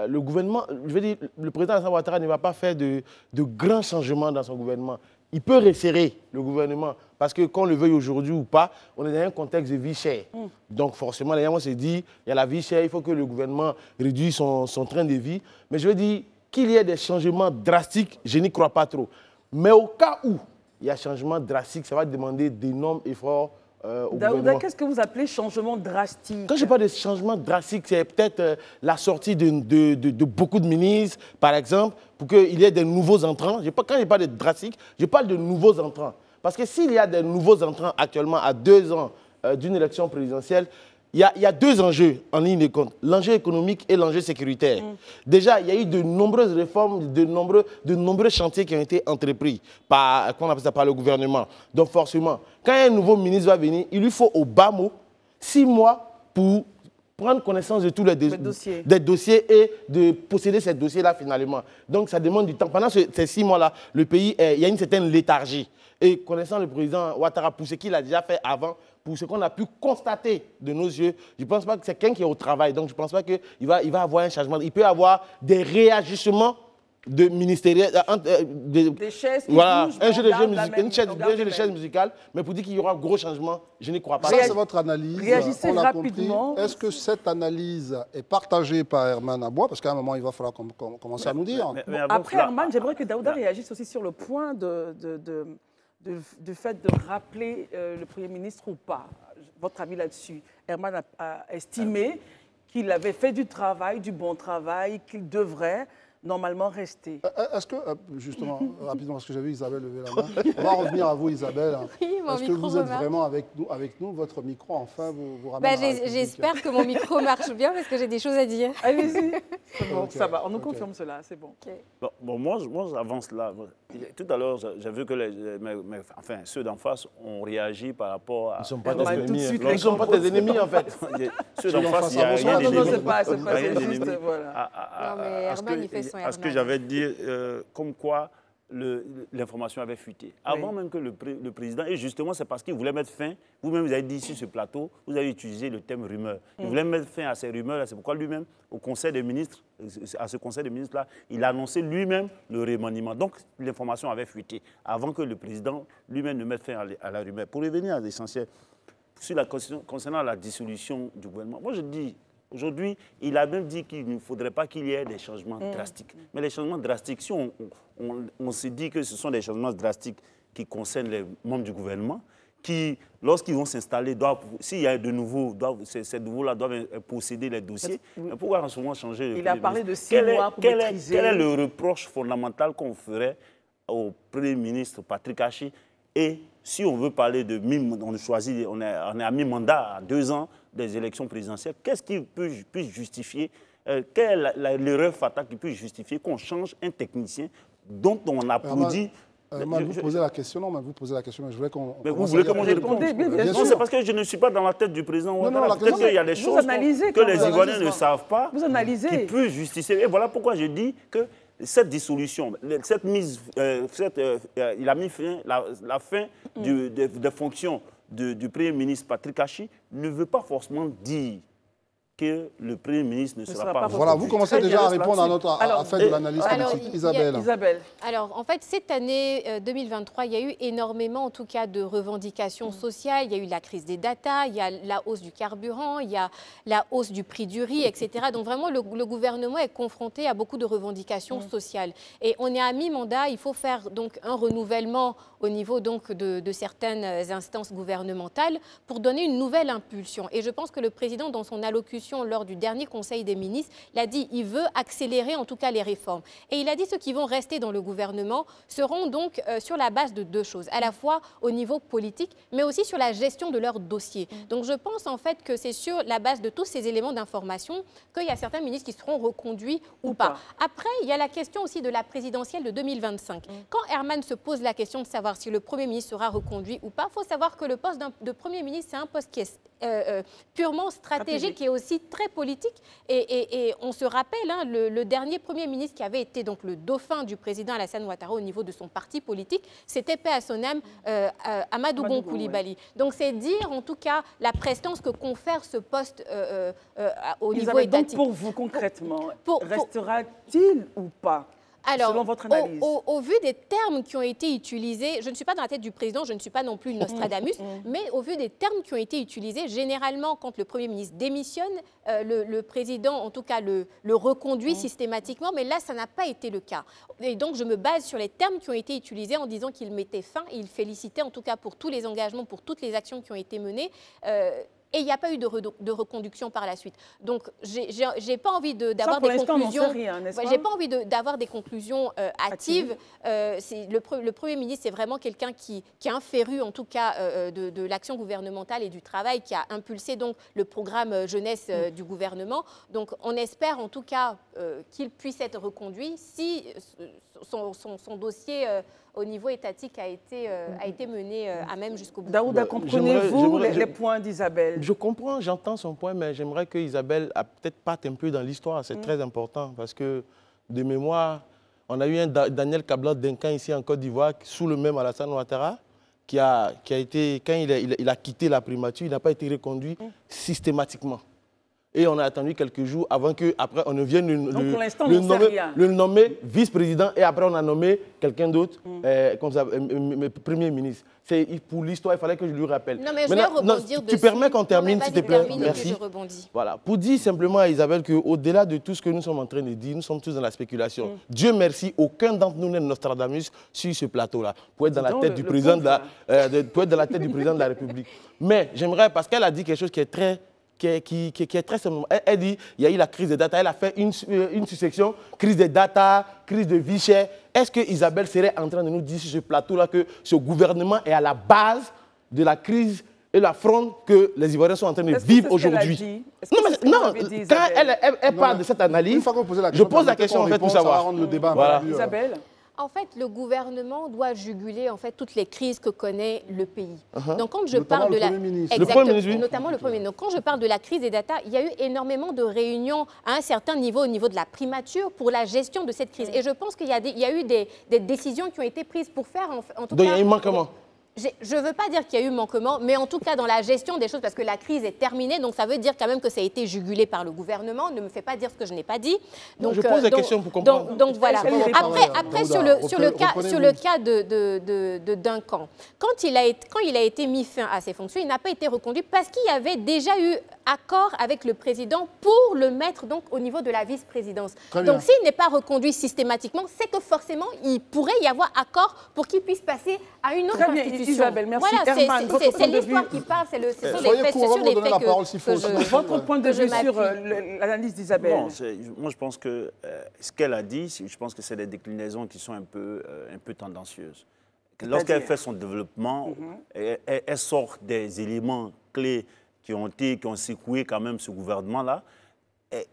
le gouvernement, je veux dire, le président Alassane Ouattara ne va pas faire de grands changements dans son gouvernement. Il peut resserrer le gouvernement parce que, qu'on le veuille aujourd'hui ou pas, on est dans un contexte de vie chère. Donc forcément, les gens vont se dire, il y a la vie chère, il faut que le gouvernement réduise son train de vie. Mais je veux dire, qu'il y ait des changements drastiques, je n'y crois pas trop. Mais au cas où il y a changement drastique, ça va demander d'énormes efforts. Daouda, qu'est-ce que vous appelez changement drastique? Quand je parle de changement drastique, c'est peut-être la sortie de beaucoup de ministres, par exemple, pour qu'il y ait des nouveaux entrants. Quand je parle de drastique, je parle de nouveaux entrants. Parce que s'il y a des nouveaux entrants actuellement à 2 ans d'une élection présidentielle, il y a 2 enjeux en ligne de compte, l'enjeu économique et l'enjeu sécuritaire. Déjà, il y a eu de nombreuses réformes, de nombreux chantiers qui ont été entrepris par le gouvernement. Donc forcément, quand un nouveau ministre va venir, il lui faut au bas mot 6 mois pour prendre connaissance de tous les dossiers et de posséder ces dossiers-là finalement. Donc ça demande du temps. Pendant ces 6 mois-là, le pays, il y a une certaine léthargie. Et connaissant le président Ouattara, pour ce qu'il a déjà fait avant, pour ce qu'on a pu constater de nos yeux, je ne pense pas que c'est quelqu'un qui est au travail. Donc je ne pense pas qu'il va avoir un changement. Il peut y avoir des réajustements de ministériels. Des chaises qui voilà, bougent, un jeu de chaises musicales. Mais pour dire qu'il y aura un gros changement, je n'y crois pas. Ça, c'est votre analyse. Réagissez rapidement. Est-ce que cette analyse est partagée par Herman Aboua? Parce qu'à un moment, il va falloir commencer à nous dire. Après, Herman, j'aimerais que Daouda réagisse aussi sur le point du fait de rappeler le Premier ministre ou pas? Votre avis là-dessus? Herman a estimé qu'il avait fait du travail, du bon travail, qu'il devrait normalement rester. Est-ce que, justement, rapidement, parce que j'ai vu Isabelle lever la main, on va revenir à vous, Isabelle. Oui, est-ce que vous êtes vraiment avec nous, votre micro, enfin, vous ramène j'espère que mon micro marche bien parce que j'ai des choses à dire. Allez-y. C'est bon, ça va, on nous confirme cela, c'est bon. Okay. Bon, moi j'avance là. Tout à l'heure, j'ai vu que ceux d'en face ont réagi par rapport à... Ils ne sont pas des ennemis. Ils ne sont pas des ennemis, en fait. Ceux d'en face, il n'y a rien d'ennemi. Non, c'est pas, c'est juste, voilà. Non, mais Herman, il fait son Herman. À ce que j'avais dit, comme quoi l'information avait fuité. Avant même que le président, et justement c'est parce qu'il voulait mettre fin, vous-même vous avez dit sur ce plateau, vous avez utilisé le thème rumeur. Il voulait mettre fin à ces rumeurs-là, c'est pourquoi lui-même, au Conseil des ministres, à ce Conseil des ministres-là, il a annoncé lui-même le remaniement. Donc l'information avait fuité, avant que le président lui-même ne mette fin à la rumeur. Pour revenir à l'essentiel, concernant la dissolution du gouvernement, moi je dis, aujourd'hui, il a même dit qu'il ne faudrait pas qu'il y ait des changements drastiques. Mais les changements drastiques, si on se dit que ce sont des changements drastiques qui concernent les membres du gouvernement, qui, lorsqu'ils vont s'installer, s'il y a de nouveaux, ces nouveaux-là doivent posséder les dossiers. Mais pourquoi en ce moment changer? Il a parlé de 6 mois pour maîtriser. Quel est le reproche fondamental qu'on ferait au Premier ministre Patrick Hachi? Et si on veut parler de on est à mi-mandat, à 2 ans des élections présidentielles, qu'est-ce qui peut justifier, quelle est l'erreur fatale qui peut justifier qu'on change un technicien dont on applaudit? Vous posez la question, non, mais vous posez la question, mais je voulais qu'on... Mais vous voulez que moi je réponde? Non, c'est parce que je ne suis pas dans la tête du président. Peut-être qu'il y a des choses que les Ivoiriens ne savent pas, qui peuvent justifier. Et voilà pourquoi je dis que cette dissolution, il a mis fin, la fin des fonctions du Premier ministre Patrick Hachi ne veut pas forcément dire que le Premier ministre ne sera pas... Voilà, vous commencez déjà à répondre à la fin de l'analyse politique. Isabelle. Alors, en fait, cette année 2023, il y a eu énormément, en tout cas, de revendications sociales. Il y a eu la crise des data, il y a la hausse du carburant, il y a la hausse du prix du riz, etc. Donc, vraiment, le gouvernement est confronté à beaucoup de revendications sociales. Et on est à mi-mandat, il faut faire donc un renouvellement au niveau donc, de certaines instances gouvernementales pour donner une nouvelle impulsion. Et je pense que le président, dans son allocution lors du dernier Conseil des ministres, l'a dit, il veut accélérer en tout cas les réformes. Et il a dit ceux qui vont rester dans le gouvernement seront donc sur la base de 2 choses, à la fois au niveau politique, mais aussi sur la gestion de leurs dossiers. Donc je pense en fait que c'est sur la base de tous ces éléments d'information qu'il y a certains ministres qui seront reconduits ou pas. Après, il y a la question aussi de la présidentielle de 2025. Quand Herman se pose la question de savoir si le Premier ministre sera reconduit ou pas, il faut savoir que le poste de Premier ministre, c'est un poste qui est purement stratégique et aussi très politique. Et on se rappelle, hein, le dernier Premier ministre qui avait été donc le dauphin du président Alassane Ouattara au niveau de son parti politique, c'était paix à son âme, Amadou Gon Coulibaly. Donc c'est dire en tout cas la prestance que confère ce poste au niveau étatique. Donc pour vous concrètement, restera-t-il ou pas? Alors, selon votre analyse. Au vu des termes qui ont été utilisés, je ne suis pas dans la tête du président, je ne suis pas non plus Nostradamus, mais au vu des termes qui ont été utilisés, généralement, quand le Premier ministre démissionne, le président, en tout cas, le reconduit systématiquement, mais là, ça n'a pas été le cas. Et donc, je me base sur les termes qui ont été utilisés en disant qu'il mettait fin, et il félicitait, en tout cas, pour tous les engagements, pour toutes les actions qui ont été menées. Et il n'y a pas eu de reconduction par la suite. Donc, j'ai pas envie d'avoir des conclusions. J'ai pas envie d'avoir des conclusions hâtives. Le Premier ministre, c'est vraiment quelqu'un qui est un féru, en tout cas, de l'action gouvernementale et du travail, qui a impulsé donc le programme jeunesse du gouvernement. Donc, on espère en tout cas qu'il puisse être reconduit si son dossier au niveau étatique a été mené à même jusqu'au bout. Daouda, comprenez-vous les points d'Isabelle? Je comprends, j'entends son point, mais j'aimerais que Isabelle peut-être parte un peu dans l'histoire. C'est très important parce que, de mémoire, on a eu un Daniel Kablan-Duncan ici en Côte d'Ivoire, sous le même Alassane Ouattara, qui a été, quand il a quitté la primature, il n'a pas été reconduit systématiquement. Et on a attendu quelques jours avant qu'après on ne vienne le nommer vice-président et après on a nommé quelqu'un d'autre comme ça, premier ministre. Pour l'histoire, il fallait que je lui rappelle. Non, mais je vais rebondir dessus. Tu permets qu'on termine, s'il te plaît? Merci. Voilà. Pour dire simplement à Isabelle qu'au-delà de tout ce que nous sommes en train de dire, nous sommes tous dans la spéculation. Dieu merci, aucun d'entre nous n'est Nostradamus sur ce plateau-là pour être dans la tête du président de la République. Mais j'aimerais, parce qu'elle a dit quelque chose qui est très... Qui est très simplement. Elle dit il y a eu la crise des data. Elle a fait une succession, crise des data, crise de vie chère. Est-ce que Isabelle serait en train de nous dire sur ce plateau-là que ce gouvernement est à la base de la crise et la fronde que les Ivoiriens sont en train de vivre aujourd'hui? Non, quand elle parle de cette analyse, je pose la question en fait pour savoir. Voilà. Isabelle? En fait, le gouvernement doit juguler en fait toutes les crises que connaît le pays. Donc, quand je parle de la, notamment le Premier ministre. Donc, quand je parle de la crise des data, il y a eu énormément de réunions à un certain niveau, au niveau de la primature, pour la gestion de cette crise. Et je pense qu'il y a eu des décisions qui ont été prises pour faire, en tout cas. Donc, il y a eu manquement. Je ne veux pas dire qu'il y a eu manquement, mais en tout cas dans la gestion des choses, parce que la crise est terminée, donc ça veut dire quand même que ça a été jugulé par le gouvernement. Ne me fais pas dire ce que je n'ai pas dit. Donc, je pose des questions pour comprendre. Donc voilà. Après sur le cas de Duncan, quand il a été mis fin à ses fonctions, il n'a pas été reconduit parce qu'il y avait déjà eu accord avec le président pour le mettre donc au niveau de la vice-présidence. Donc s'il n'est pas reconduit systématiquement, c'est que forcément il pourrait y avoir accord pour qu'il puisse passer à une autre institution. Isabelle, merci. Voilà, c'est l'histoire qui parle, ce sont des faits que votre point de vue sur l'analyse d'Isabelle. Moi, je pense que ce qu'elle a dit, je pense que c'est des déclinaisons qui sont un peu tendancieuses. Lorsqu'elle fait son développement, elle sort des éléments clés qui ont secoué quand même ce gouvernement-là,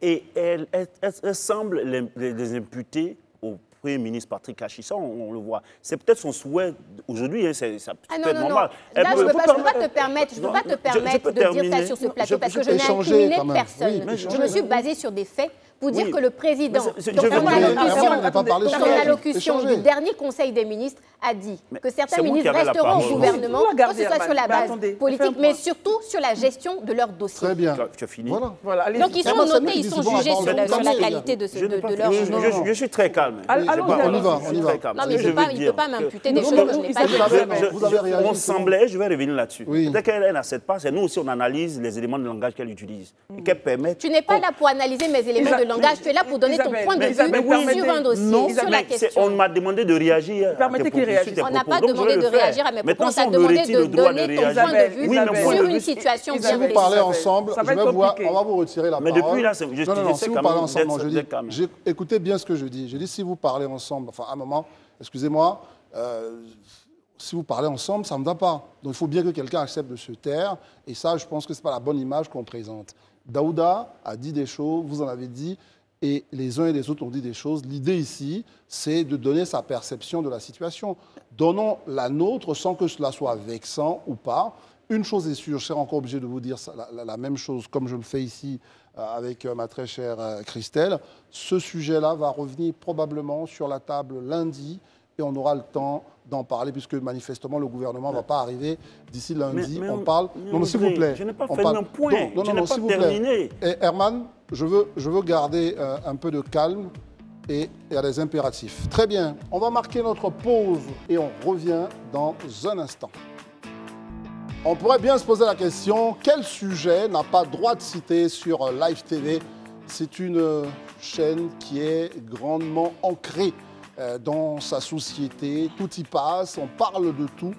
et elle semble les imputer au Premier ministre Patrick Achissa, on le voit. C'est peut-être son souhait aujourd'hui, c'est peut-être normal. Là, je ne peux pas te permettre de dire ça sur ce plateau parce que je n'ai incriminé personne. Je me suis basée sur des faits pour dire que le président, dans son allocution du dernier Conseil des ministres, a dit que certains ministres resteront au gouvernement, que ce soit sur la base politique, mais surtout sur la gestion de leurs dossiers. Très bien. Tu as fini. Donc ils sont notés, ils sont jugés sur la qualité de leur jugement. Je suis très calme. On y va. Non, mais il ne peut pas m'imputer des choses que je n'ai pas dites. On semblait, je vais revenir là-dessus. Dès qu'elle n'accepte pas, c'est nous aussi on analyse les éléments de langage qu'elle utilise. Tu n'es pas là pour analyser mes éléments de langage, tu es là pour donner ton point de vue sur un dossier, sur la question. On m'a demandé de réagir. Permettez qu'il réagisse. On n'a pas demandé de réagir à mes propos, on t'a demandé de donner ton point de vue sur une situation bien précise. Si vous parlez ensemble, on va vous retirer la parole. Mais depuis là, si vous parlez ensemble, écoutez bien ce que je dis. Je dis si vous parlez ensemble, enfin à un moment, excusez-moi, si vous parlez ensemble, ça ne me va pas. Donc il faut bien que quelqu'un accepte de se taire. Et ça, je pense que ce n'est pas la bonne image qu'on présente. Daouda a dit des choses, vous en avez dit, et les uns et les autres ont dit des choses. L'idée ici, c'est de donner sa perception de la situation. Donnons la nôtre sans que cela soit vexant ou pas. Une chose est sûre, je serai encore obligé de vous dire la même chose, comme je le fais ici avec ma très chère Christelle. Ce sujet-là va revenir probablement sur la table lundi et on aura le temps d'en parler puisque manifestement le gouvernement ne va pas arriver d'ici lundi. On parle. Non, s'il vous plaît. Je n'ai pas fait mon point. Non, s'il vous plaît. Et Herman, je veux garder un peu de calme et il y a des impératifs. Très bien. On va marquer notre pause et on revient dans un instant. On pourrait bien se poser la question, quel sujet n'a pas droit de citer sur Live TV? C'est une chaîne qui est grandement ancrée dans sa société. Tout y passe, on parle de tout.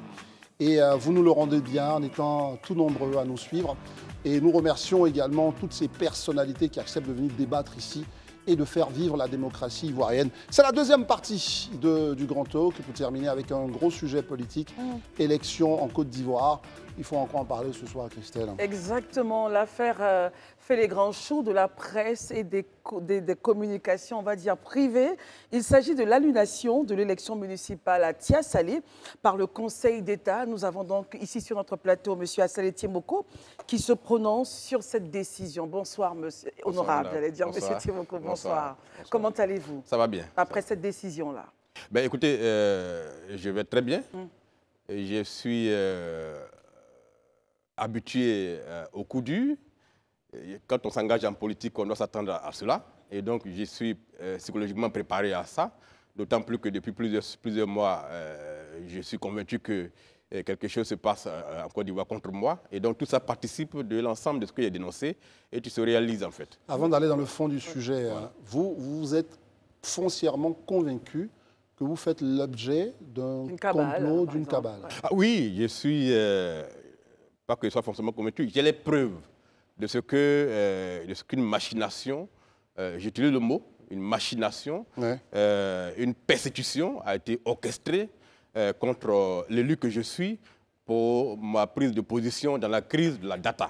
Et vous nous le rendez bien en étant tout nombreux à nous suivre. Et nous remercions également toutes ces personnalités qui acceptent de venir débattre ici et de faire vivre la démocratie ivoirienne. C'est la deuxième partie du Grand Talk pour terminer avec un gros sujet politique, élection en Côte d'Ivoire. Il faut encore en parler ce soir, Christelle. Exactement. L'affaire fait les grands choux de la presse et des communications, on va dire, privées. Il s'agit de l'annulation de l'élection municipale à Tia-Salé par le Conseil d'État. Nous avons donc ici sur notre plateau M. Assalé Tiemoko qui se prononce sur cette décision. Bonsoir, monsieur. Honorable, j'allais dire, M. Tiemoko. Bonsoir. Comment allez-vous? Ça va bien. Après cette décision-là. Ben, écoutez, je vais très bien. Je suis habitué au coup dur. quand on s'engage en politique, on doit s'attendre à cela. Et donc, je suis psychologiquement préparé à ça. D'autant plus que depuis plusieurs mois, je suis convaincu que quelque chose se passe en Côte d'Ivoire contre moi. Et donc, tout ça participe de l'ensemble de ce que j'ai dénoncé et qui se réalise, en fait. Avant d'aller dans le fond du sujet, vous êtes foncièrement convaincu que vous faites l'objet d'un complot, d'une cabale. Ah oui, je suis, pas que je sois forcément convaincu, j'ai les preuves de ce qu'une machination, j'utilise le mot, une machination, une persécution a été orchestrée contre l'élu que je suis pour ma prise de position dans la crise de la data.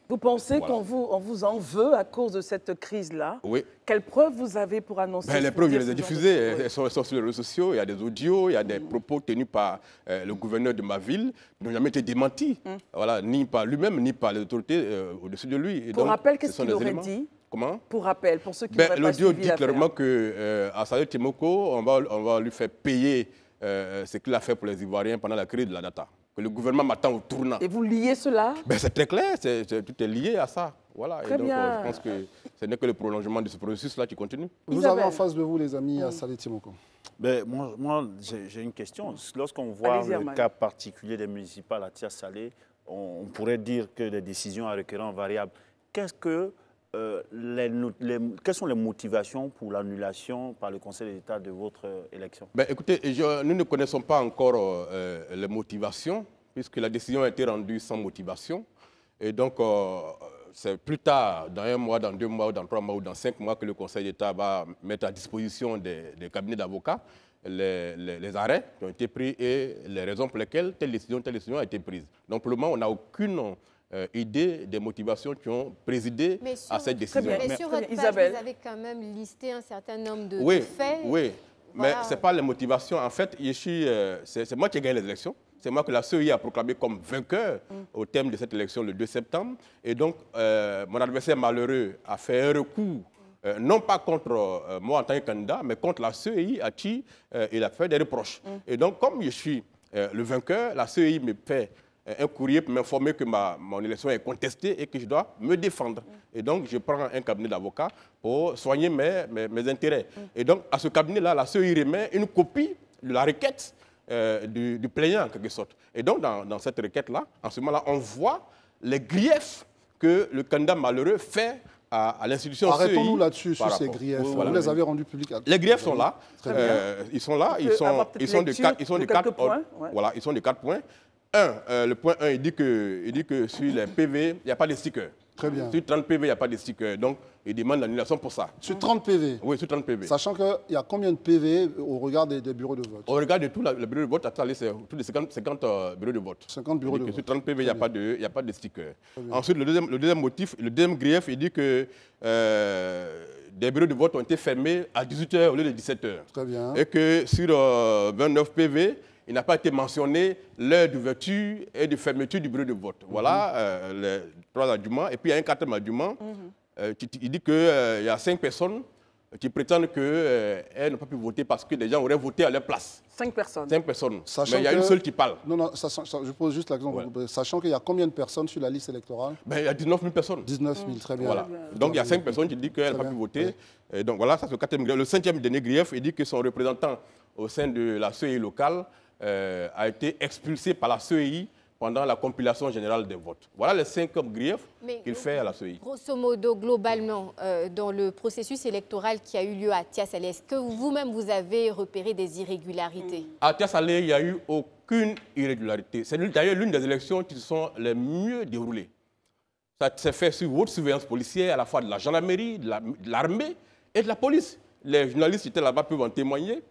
Vous pensez qu'on vous en veut à cause de cette crise-là? Oui. Quelles preuves vous avez pour annoncer Les preuves, je les ai diffusées. Elles sont sur les réseaux sociaux. Il y a des audios, il y a des propos tenus par le gouverneur de ma ville qui n'ont jamais été démentis. Voilà, ni par lui-même, ni par les autorités au-dessus de lui. Et pour rappel, qu'est-ce qu'il aurait dit? Comment? Pour rappel, pour ceux qui n'auraient pas suivi l'audio dit clairement qu'à Sadio Timoko, on va lui faire payer ce qu'il a fait pour les Ivoiriens pendant la crise de la data. Que le gouvernement m'attend au tournant. Et vous liez cela? C'est très clair, tout est lié à ça. Voilà. Très et donc, bien. je pense que ce n'est que le prolongement de ce processus-là qui continue. Vous avez en face de vous, les amis, à Sadio Timoko. Moi, j'ai une question. Lorsqu'on voit le cas particulier des municipales à Tia-Salé, on pourrait dire que des décisions à récurrence variable. Quelles sont les motivations pour l'annulation par le Conseil d'État de votre élection? Écoutez, nous ne connaissons pas encore les motivations, puisque la décision a été rendue sans motivation. Et donc, c'est plus tard, dans 1 mois, dans 2 mois, ou dans 3 mois, ou dans 5 mois, que le Conseil d'État va mettre à disposition des cabinets d'avocats les arrêts qui ont été pris et les raisons pour lesquelles telle décision a été prise. Donc, pour le moment, on n'a aucune idée des motivations qui ont présidé à cette décision. Mais sur votre page, vous avez quand même listé un certain nombre de faits. Oui, voilà. Mais ce n'est pas les motivations. En fait, c'est moi qui ai gagné les élections. C'est moi que la CEI a proclamé comme vainqueur au terme de cette élection le 2 septembre. Et donc, mon adversaire malheureux a fait un recours, non pas contre moi en tant que candidat, mais contre la CEI à qui il a fait des reproches. Et donc, comme je suis le vainqueur, la CEI me fait un courrier pour m'informer que mon élection est contestée et que je dois me défendre. Et donc, je prends un cabinet d'avocats pour soigner mes intérêts. Et donc, à ce cabinet-là, la CEI remet une copie de la requête du plaignant, en quelque sorte. Et donc, dans cette requête-là, en ce moment-là, on voit les griefs que le candidat malheureux fait à l'institution CEI. Arrêtons-nous là-dessus, sur ces griefs. Vous les avez rendus publics. Les griefs sont là. Ils sont là. Ils sont de 4 points. Voilà, ils sont de 4 points. Le point 1, il dit que sur les PV, il n'y a pas de sticker. Très bien. Sur 30 PV, il n'y a pas de sticker. Donc, il demande l'annulation pour ça. Sur 30 PV? Oui, sur 30 PV. Sachant qu'il y a combien de PV au regard des bureaux de vote? Au regard de tous les bureaux de vote, c'est tous les 50 bureaux de vote. 50 bureaux de vote. Sur 30 PV, il n'y a pas de sticker. Ensuite, le deuxième motif, le deuxième grief, il dit que des bureaux de vote ont été fermés à 18h au lieu de 17h. Très bien. Et que sur 29 PV, il n'a pas été mentionné l'heure d'ouverture et de fermeture du bureau de vote. Voilà les 3 arguments. Et puis il y a un 4e argument. Il dit qu'il y a 5 personnes qui prétendent qu'elles n'ont pas pu voter parce que les gens auraient voté à leur place. 5 personnes. 5 personnes. Sachant mais il y a une seule qui parle. Non, je pose juste la question. Sachant qu'il y a combien de personnes sur la liste électorale? Il y a 19 000 personnes. 19 000, très bien. Voilà. Donc il y a 5 personnes qui disent qu'elles n'ont pas pu voter. Et donc voilà, ça c'est le 4e grief. Le 5e dernier grief, il dit que son représentant au sein de la CEI locale a été expulsé par la CEI pendant la compilation générale des votes. Voilà les 5 griefs qu'il fait à la CEI. Grosso modo, globalement, dans le processus électoral qui a eu lieu à Tia-Salé, est-ce que vous-même vous avez repéré des irrégularités? À Tia-Salé, il n'y a eu aucune irrégularité. C'est d'ailleurs l'une des élections qui se sont les mieux déroulées. Ça s'est fait sur haute surveillance policière, à la fois de la gendarmerie, de l'armée et de la police. Les journalistes qui étaient là-bas peuvent en témoigner.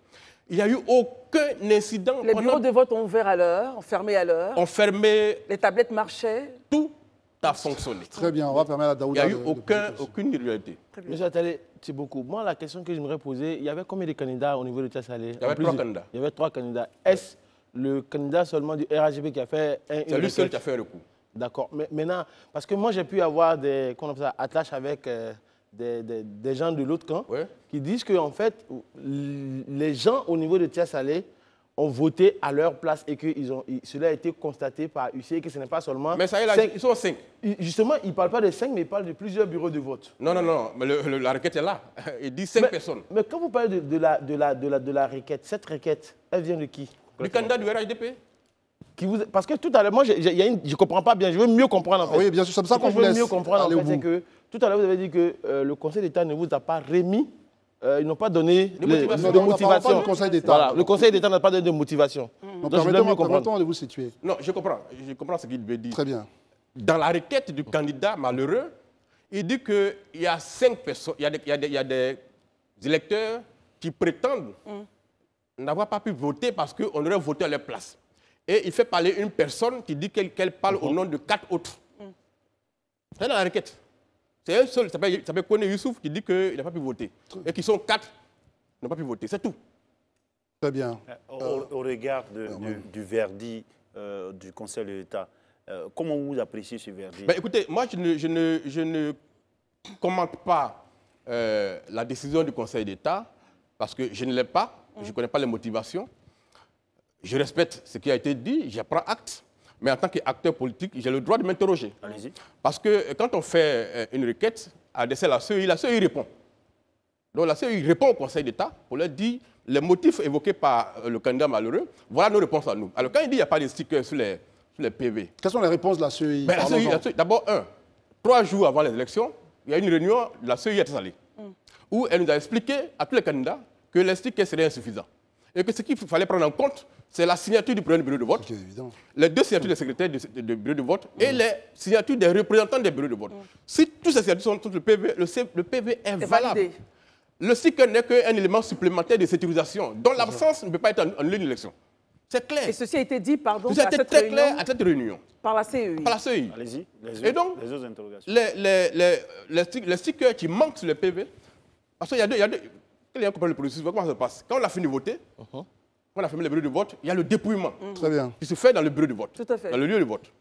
Il n'y a eu aucun incident. Les bureaux de vote ont ouvert à l'heure, ont fermé à l'heure. Ont fermé. Les tablettes marchaient. Tout a fonctionné. Très bien, on va permettre à Daouda. Il n'y a eu aucune irrégularité. Monsieur Attali, c'est beaucoup. Moi, la question que j'aimerais poser, il y avait combien de candidats au niveau de Tia-Salé? Il y avait 3 candidats. Il y avait 3 candidats. Est-ce le candidat seulement du RHGB qui a fait un... C'est lui seul qui a fait un recours. D'accord. Mais maintenant, parce que moi, j'ai pu avoir des attaches avec... Des gens de l'autre camp qui disent que en fait, les gens au niveau de Tia-Salé ont voté à leur place et que cela a été constaté par UC et que ce n'est pas seulement... Mais ça y est, là, ils sont 5. Justement, il ne parle pas de 5, mais il parle de plusieurs bureaux de vote. Non, mais la requête est là. Il dit 5 personnes. Mais quand vous parlez de la requête, cette requête, elle vient de qui? Du candidat du RHDP. Parce que tout à l'heure, moi, je ne comprends pas bien, je veux mieux comprendre en fait. Oui, bien sûr, c'est ça qu'on vous laisse. Je veux mieux comprendre en fait, c'est que tout à l'heure, vous avez dit que le Conseil d'État ne vous a pas remis, ils n'ont pas donné de motivation. Le Conseil d'État. Voilà, le Conseil d'État n'a pas donné de motivation. Donc permettez-moi de vous situer. Non, je comprends ce qu'il veut dire. Très bien. Dans la requête du candidat malheureux, il dit qu'il y a 5 personnes, il y a des électeurs qui prétendent n'avoir pas pu voter parce qu'on aurait voté à leur place. Et il fait parler une personne qui dit qu'elle parle au nom de 4 autres. C'est dans la requête. C'est un seul, ça s'appelle Kone Youssouf, qui dit qu'il n'a pas pu voter. Et qui sont 4 qui n'ont pas pu voter. C'est tout. Très bien. Au regard du verdict du Conseil de l'État, comment vous appréciez ce verdict? Écoutez, moi, je ne commente pas la décision du Conseil d'État parce que je ne l'ai pas, je ne connais pas les motivations. Je respecte ce qui a été dit, je prends acte. Mais en tant qu'acteur politique, j'ai le droit de m'interroger. Allez-y. Parce que quand on fait une requête, adressée à la CEI répond. Donc la CEI répond au Conseil d'État pour leur dire les motifs évoqués par le candidat malheureux, voilà nos réponses à nous. Alors quand il dit qu'il n'y a pas de stickers sur les PV. Quelles sont les réponses de la CEI? D'abord, 3 jours avant les élections, il y a une réunion de la CEI à Tessalé, où elle nous a expliqué à tous les candidats que les stickers seraient insuffisants. Et que ce qu'il fallait prendre en compte, c'est la signature du premier bureau de vote, les 2 signatures des secrétaires du bureau de vote et les signatures des représentants des bureaux de vote. Si toutes ces signatures sont sur le PV, le PV est valable. Le sticker n'est qu'un élément supplémentaire de sécurisation, dont l'absence ne peut pas être en ligne d'élection. C'est clair. Et ceci a été dit, pardon, à cette très clair à cette réunion. Par la CEI. Par la CEI. Allez-y. Et donc, les autres interrogations. Les stickers qui manquent sur le PV, parce qu'il y a deux quand on comprend le processus, comment ça se passe? Quand on a fini de voter, quand on a fermé le bureau de vote, il y a le dépouillement Très bien. qui se fait dans le bureau de vote, Tout à fait. dans le lieu de vote.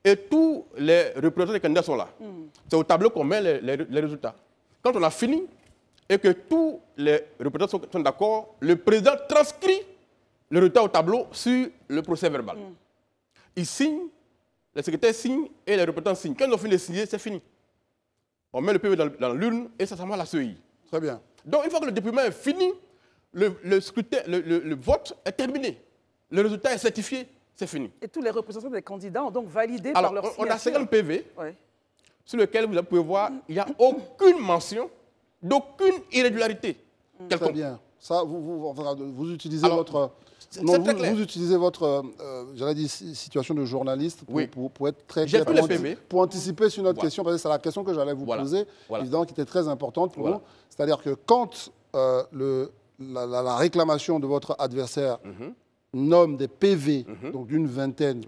Et tous les représentants des candidats sont là. C'est au tableau qu'on met les résultats. Quand on a fini et que tous les représentants sont d'accord, le président transcrit le résultat au tableau sur le procès verbal. Il signe, les secrétaires signent et les représentants signent. Quand ils ont fini de signer, c'est fini. On met le PV dans l'urne et ça s'en va à la CEI. Très bien. Donc, une fois que le dépouillement est fini, le scrutin, le vote est terminé. Le résultat est certifié, c'est fini. Et tous les représentants des candidats ont donc validé Alors, par leur signature. on a 50 PV sur lesquels vous pouvez voir il n'y a aucune mention d'aucune irrégularité. Très bien. Ça, vous utilisez votre... Non, vous utilisez votre, j'allais dire, situation de journaliste pour être très clair, pour anticiper sur notre question, parce que c'est la question que j'allais vous poser, évidemment, qui était très importante pour nous. C'est-à-dire que quand la réclamation de votre adversaire nomme des PV, donc d'une vingtaine,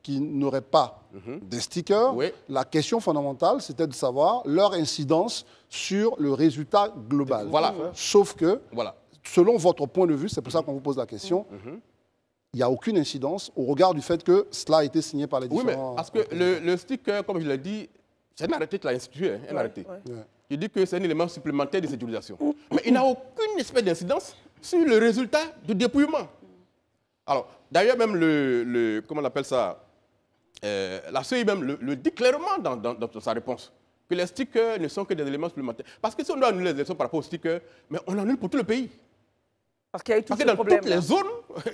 qui n'auraient pas des stickers, la question fondamentale, c'était de savoir leur incidence sur le résultat global. Sauf que... Selon votre point de vue, c'est pour ça qu'on vous pose la question, il n'y a aucune incidence au regard du fait que cela a été signé par les différents... Oui, mais parce que le sticker, comme je l'ai dit, c'est un arrêté qui l'a institué, un arrêté. Il dit que c'est un élément supplémentaire de sécurisation. Mais il n'a aucune espèce d'incidence sur le résultat du dépouillement. Alors, d'ailleurs, même comment on appelle ça, la CEI même le dit clairement dans sa réponse, que les stickers ne sont que des éléments supplémentaires. Parce que si on doit annuler les élections par rapport aux stickers, mais on annule pour tout le pays. Parce qu'il y a eu tout ce dans problème. Toutes les zones,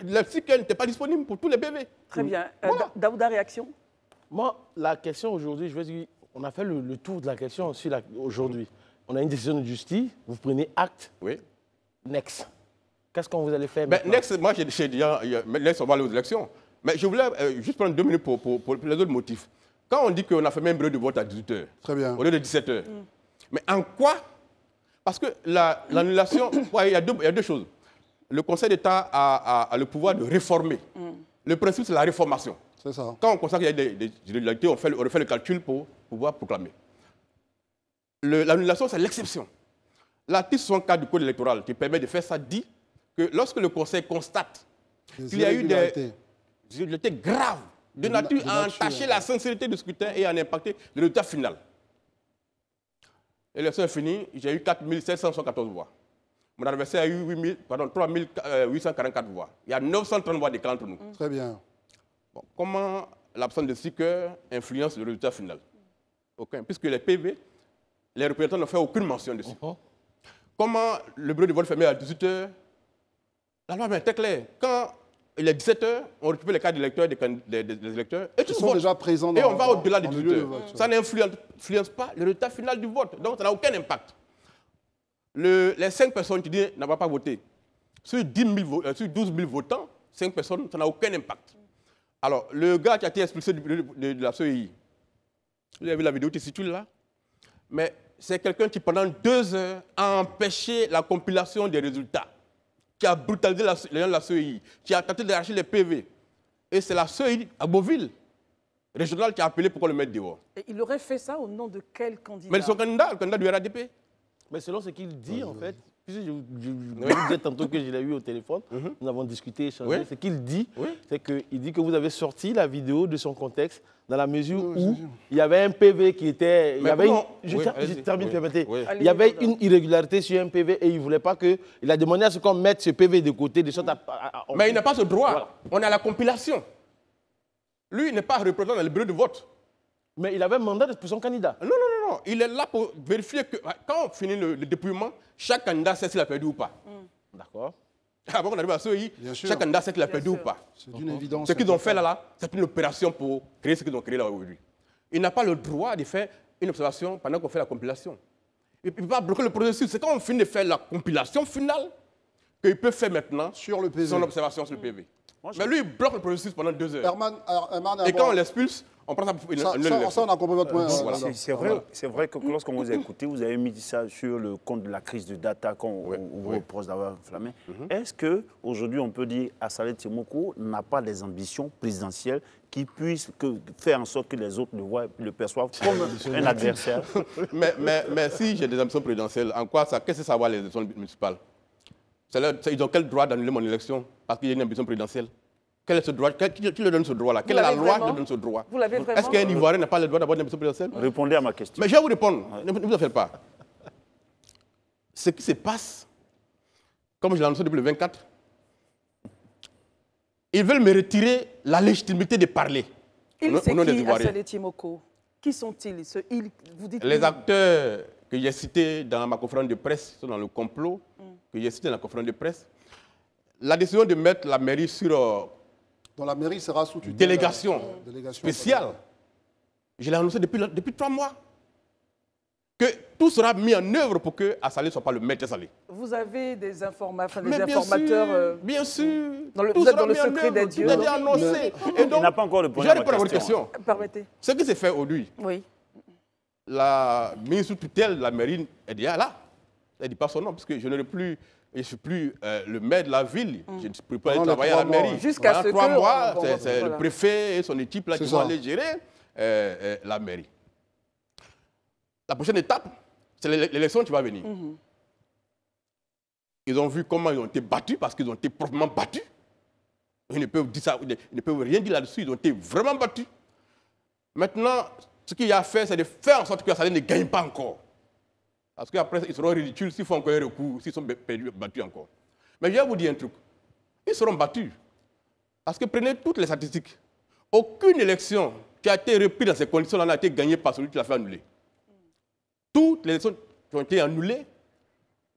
les stickers n'étaient pas disponibles pour tous les PV. Très bien. Daouda, réaction? Moi, la question aujourd'hui, je vais dire, on a fait le tour de la question aussi aujourd'hui. On a une décision de justice, vous prenez acte. Oui. Next. Qu'est-ce qu'on vous allez faire next, moi, j'ai dit, next, on va aller aux élections. Mais je voulais juste prendre 2 minutes pour les autres motifs. Quand on dit qu'on a fait même un bureau de vote à 18h, au lieu de 17h, mais en quoi? Parce que l'annulation, il y a deux choses. Le Conseil d'État a le pouvoir de réformer. Le principe, c'est la réformation. C'est ça. Quand on constate qu'il y a des irrégularités, on refait le calcul pour pouvoir proclamer. L'annulation, c'est l'exception. L'article 64 du Code électoral qui permet de faire ça dit que lorsque le Conseil constate qu'il y a eu des irrégularités graves, de nature à entacher la sincérité du scrutin et à en impacter le résultat final. L'élection est finie, j'ai eu 4 774 voix. Mon adversaire a eu 3844 voix. Il y a 930 voix d'écart entre nous. Très bien. Bon, comment l'absence de sticker influence le résultat final? Aucun. Puisque les PV, les représentants n'ont fait aucune mention dessus. Comment le bureau de vote fermé à 18h? La loi est très claire. Quand il est 17h, on récupère les cartes d'électeurs des électeurs. Et ils sont déjà présents et on va au-delà des 18h. Ça n'influence pas le résultat final du vote. Donc ça n'a aucun impact. Les 5 personnes qui disent n'ont pas voté, sur 12 000 votants, 5 personnes, ça n'a aucun impact. Alors, le gars qui a été expulsé de la CEI, vous avez vu la vidéo qui circule là? Mais c'est quelqu'un qui, pendant 2 heures, a empêché la compilation des résultats, qui a brutalisé les gens de la CEI, qui a tenté d'arracher les PV. Et c'est la CEI à Beauville, régionale, qui a appelé pour qu'on le mette dehors. Et il aurait fait ça au nom de quel candidat? Mais son candidat, le candidat du RADP. Mais selon ce qu'il dit, en fait, puisque je vous disais tantôt que je l'ai eu au téléphone, nous avons discuté, échangé. Ce qu'il dit, c'est qu'il dit que vous avez sorti la vidéo de son contexte dans la mesure où il y avait un PV qui était... Il y avait il y avait une irrégularité sur un PV et il ne voulait pas que... Il a demandé à ce qu'on mette ce PV de côté, de sorte à... Mais il n'a pas ce droit. Voilà. On est à la compilation. Lui, il n'est pas représentant dans le bureau de vote. Mais il avait un mandat pour son candidat. Non, non, non, non. Il est là pour vérifier que quand on finit le dépouillement, chaque candidat sait s'il a perdu ou pas. D'accord. Avant qu'on arrive à CEI, chaque candidat sait qu'il a perdu ou pas. C'est d'une évidence. Ce qu'ils ont fait là, c'est une opération pour créer ce qu'ils ont créé là aujourd'hui. Il n'a pas le droit de faire une observation pendant qu'on fait la compilation. Il ne peut pas bloquer le processus. C'est quand on finit de faire la compilation finale qu'il peut faire maintenant sur le PV. Son observation sur le PV. Mais lui, il bloque le processus pendant 2 heures. Herman, et quand on l'expulse, on prend ça pour une ça, on a compris votre point. C'est vrai que lorsqu'on vous a écouté, vous avez mis ça sur le compte de la crise de data qu'on vous reproche d'avoir enflammé. Est-ce qu'aujourd'hui, on peut dire à Saleh Timoko n'a pas des ambitions présidentielles qui puissent faire en sorte que les autres le perçoivent comme un adversaire? Mais si j'ai des ambitions présidentielles, en quoi ça? Qu'est-ce que ça va les élections municipales? Ils ont quel droit d'annuler mon élection parce qu'il y a une ambition présidentielle? Quel est ce droit? Qui leur donne ce droit-là? Quelle est la loi qui leur donne ce droit? Est-ce qu'un Ivoirien n'a pas le droit d'avoir une ambition présidentielle? Répondez à ma question. Mais je vais vous répondre. Ne vous en faites pas. Ce qui se passe, comme je l'ai annoncé depuis le 24, ils veulent me retirer la légitimité de parler. C'est qui Saleh Timoko? Qui sont-ils? Les acteurs que j'ai cités dans ma conférence de presse sont dans le complot, que j'ai cité dans la conférence de presse. La décision de mettre la mairie sur... Dans la mairie sera sous tutelle. Délégation spéciale. Je l'ai annoncé depuis 3 mois. Que tout sera mis en œuvre pour que Saleh ne soit pas le maître Saleh. Vous avez des informateurs... Bien sûr. Vous êtes dans le secret des dieux. Tout a été annoncé. Et donc, il n'a pas encore répondu à votre question. Permettez. Ce qui s'est fait aujourd'hui, la ministre sous tutelle de la mairie est déjà là. Elle ne dit pas son nom, parce que je ne suis plus le maire de la ville. Je ne peux pas aller travailler à la mairie. Jusqu'à ce 3 mois, c'est le préfet et son équipe là qui vont aller gérer la mairie. La prochaine étape, c'est l'élection qui va venir. Ils ont vu comment ils ont été battus, parce qu'ils ont été proprement battus. Ils ne peuvent rien dire là-dessus, ils ont été vraiment battus. Maintenant, ce qu'il y a à faire, c'est de faire en sorte que Saleh ne gagne pas encore. Parce qu'après, ils seront ridicules s'ils font encore un recours, s'ils sont battus encore. Mais je vais vous dire un truc. Ils seront battus. Parce que prenez toutes les statistiques. Aucune élection qui a été reprise dans ces conditions-là n'a été gagnée par celui qui l'a fait annuler. Toutes les élections qui ont été annulées,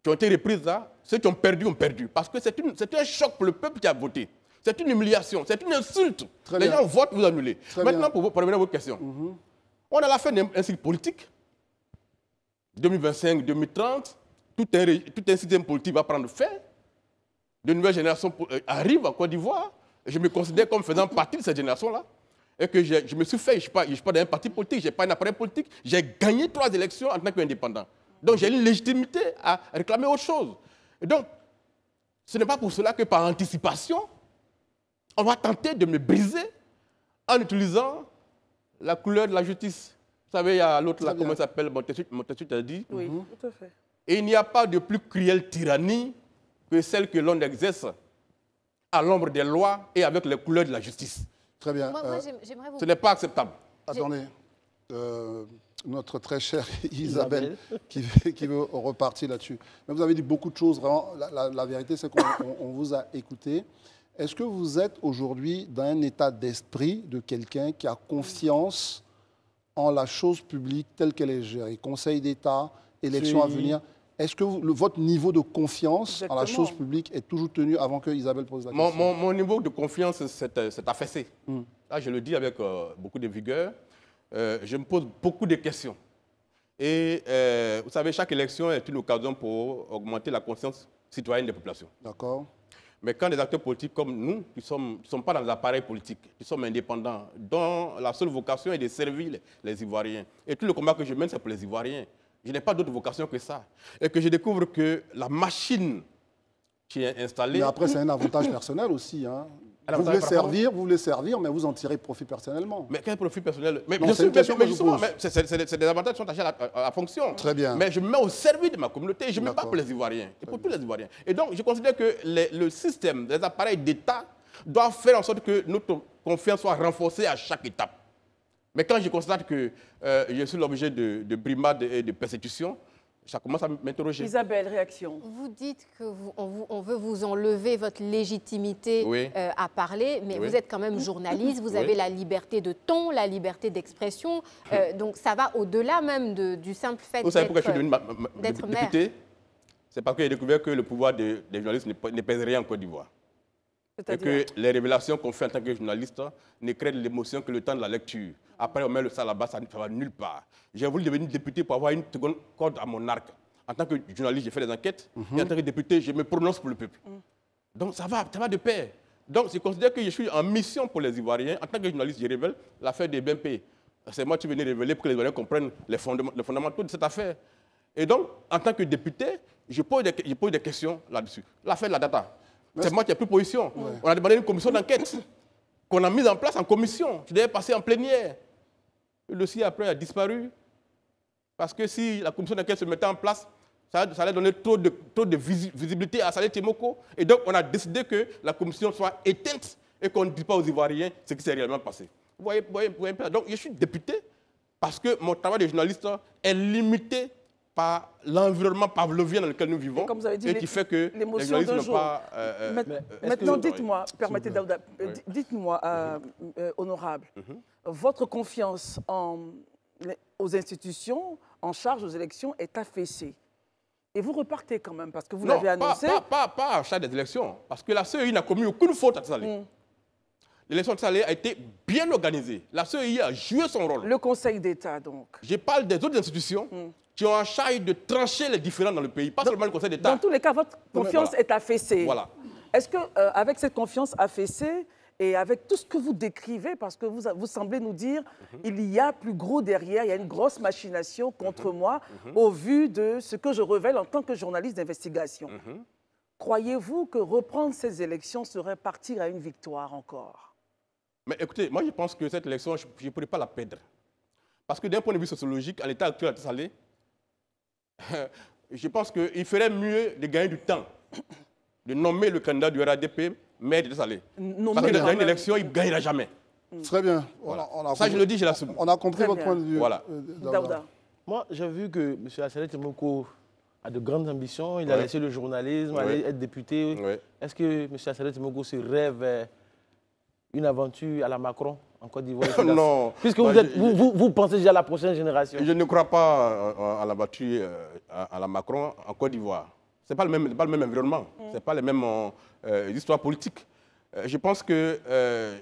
qui ont été reprises là, ceux qui ont perdu ont perdu. Parce que c'est un choc pour le peuple qui a voté. C'est une humiliation, c'est une insulte. Les gens votent, vous annulez. Maintenant, pour revenir à votre question, on a la fin d'un cycle politique. 2025, 2030, tout un système politique va prendre fin. De nouvelles générations arrivent en Côte d'Ivoire. Je me considère comme faisant partie de cette génération-là. Et que je me suis fait, je ne suis pas dans un parti politique, je n'ai pas un appareil politique. J'ai gagné 3 élections en tant qu'indépendant. Donc j'ai une légitimité à réclamer autre chose. Et donc, ce n'est pas pour cela que par anticipation, on va tenter de me briser en utilisant la couleur de la justice. Vous savez, il y a l'autre là, comment il s'appelle, Montesquieu a dit. Oui, tout à fait. Et il n'y a pas de plus cruelle tyrannie que celle que l'on exerce à l'ombre des lois et avec les couleurs de la justice. Très bien. Moi, j'aimerais vous... Ce n'est pas acceptable. Attendez. notre très chère Isabelle qui veut repartir là-dessus. Mais vous avez dit beaucoup de choses, vraiment. La vérité, c'est qu'on vous a écouté. Est-ce que vous êtes aujourd'hui dans un état d'esprit de quelqu'un qui a confiance en la chose publique telle qu'elle est gérée? Conseil d'État, élections à venir. Est-ce que votre niveau de confiance en la chose publique est toujours tenu avant que Isabelle pose la question? Mon niveau de confiance s'est affaissé. Là, je le dis avec beaucoup de vigueur. Je me pose beaucoup de questions. Et vous savez, chaque élection est une occasion pour augmenter la conscience citoyenne des populations. D'accord. Mais quand des acteurs politiques comme nous, qui ne sommes pas dans les appareils politiques, qui sommes indépendants, dont la seule vocation est de servir les Ivoiriens, et tout le combat que je mène, c'est pour les Ivoiriens. Je n'ai pas d'autre vocation que ça. Et que je découvre que la machine qui est installée... Mais après, c'est un avantage personnel aussi. Hein. Vous voulez servir, mais vous en tirez profit personnellement. Mais quel profit personnel? Mais non, bien sûr, justement, c'est des avantages qui sont attachés à la fonction. Très bien. Mais je me mets au service de ma communauté, je me bats pour les Ivoiriens, et pour tous les Ivoiriens. Et donc, je considère que le système des appareils d'État doit faire en sorte que notre confiance soit renforcée à chaque étape. Mais quand je constate que je suis l'objet de brimades et de persécutions, ça commence à m'interroger. Isabelle, réaction. Vous dites qu'on veut vous enlever votre légitimité à parler, mais vous êtes quand même journaliste, vous avez la liberté de ton, la liberté d'expression. Donc ça va au-delà même du simple fait d'être député. C'est parce que j'ai découvert que le pouvoir des journalistes ne pèse rien en Côte d'Ivoire. Et que les révélations qu'on fait en tant que journaliste ne créent de l'émotion que le temps de la lecture. Après, on met le ça là-bas, ça ne va nulle part. J'ai voulu devenir député pour avoir une seconde corde à mon arc. En tant que journaliste, j'ai fait des enquêtes. Et en tant que député, je me prononce pour le peuple. Donc ça va de pair. Donc je considère que je suis en mission pour les Ivoiriens. En tant que journaliste, je révèle l'affaire des BNP. C'est moi qui venais révéler pour que les Ivoiriens comprennent les fondamentaux de cette affaire. Et donc, en tant que député, je pose des questions là-dessus. L'affaire de la data. C'est moi qui ai pris position. On a demandé une commission d'enquête qu'on a mise en place en commission. Je devais passer en plénière. Le dossier après a disparu. Parce que si la commission d'enquête se mettait en place, ça allait donner trop de visibilité à Saleh Timoko. Et donc, on a décidé que la commission soit éteinte et qu'on ne dise pas aux Ivoiriens ce qui s'est réellement passé. Vous voyez, donc, je suis député parce que mon travail de journaliste est limité par l'environnement pavlovien dans lequel nous vivons, comme vous avez dit, et qui fait que les journalistes n'ont pas... Maintenant, dites-moi, permettez Daouda, dites-moi, honorable, votre confiance aux institutions en charge aux élections est affaissée. Et vous repartez quand même, parce que vous l'avez annoncé... pas en charge des élections, parce que la CEI n'a commis aucune faute à Saleh. L'élection de Saleh a été bien organisée. La CEI a joué son rôle. Le Conseil d'État, donc. Je parle des autres institutions qui ont en charge de trancher les différends dans le pays, pas seulement le Conseil d'État. Dans tous les cas, votre confiance est affaissée. Voilà. Est-ce qu'avec cette confiance affaissée et avec tout ce que vous décrivez, parce que vous semblez nous dire il y a plus gros derrière, il y a une grosse machination contre moi au vu de ce que je révèle en tant que journaliste d'investigation. Croyez-vous que reprendre ces élections serait partir à une victoire encore? Mais écoutez, moi je pense que cette élection, je ne pourrais pas la perdre. Parce que d'un point de vue sociologique, à l'état actuel à Saleh, je pense qu'il ferait mieux de gagner du temps, de nommer le candidat du RADP maire de Saleh. Parce que dans une élection, il ne gagnera jamais. Très bien. Voilà. Ça, je le dis, je l'assume. On a compris votre point de vue. Voilà. Daouda. Moi, j'ai vu que M. Saleh Timoko a de grandes ambitions. Il a laissé le journalisme, aller être député. Est-ce que M. Saleh Timoko se rêve une aventure à la Macron en Côte d'Ivoire? Non. Puisque vous pensez déjà à la prochaine génération. Je ne crois pas à l'aventure à la Macron en Côte d'Ivoire. Ce n'est pas le même environnement. Ce n'est pas les mêmes histoires politiques. Je pense que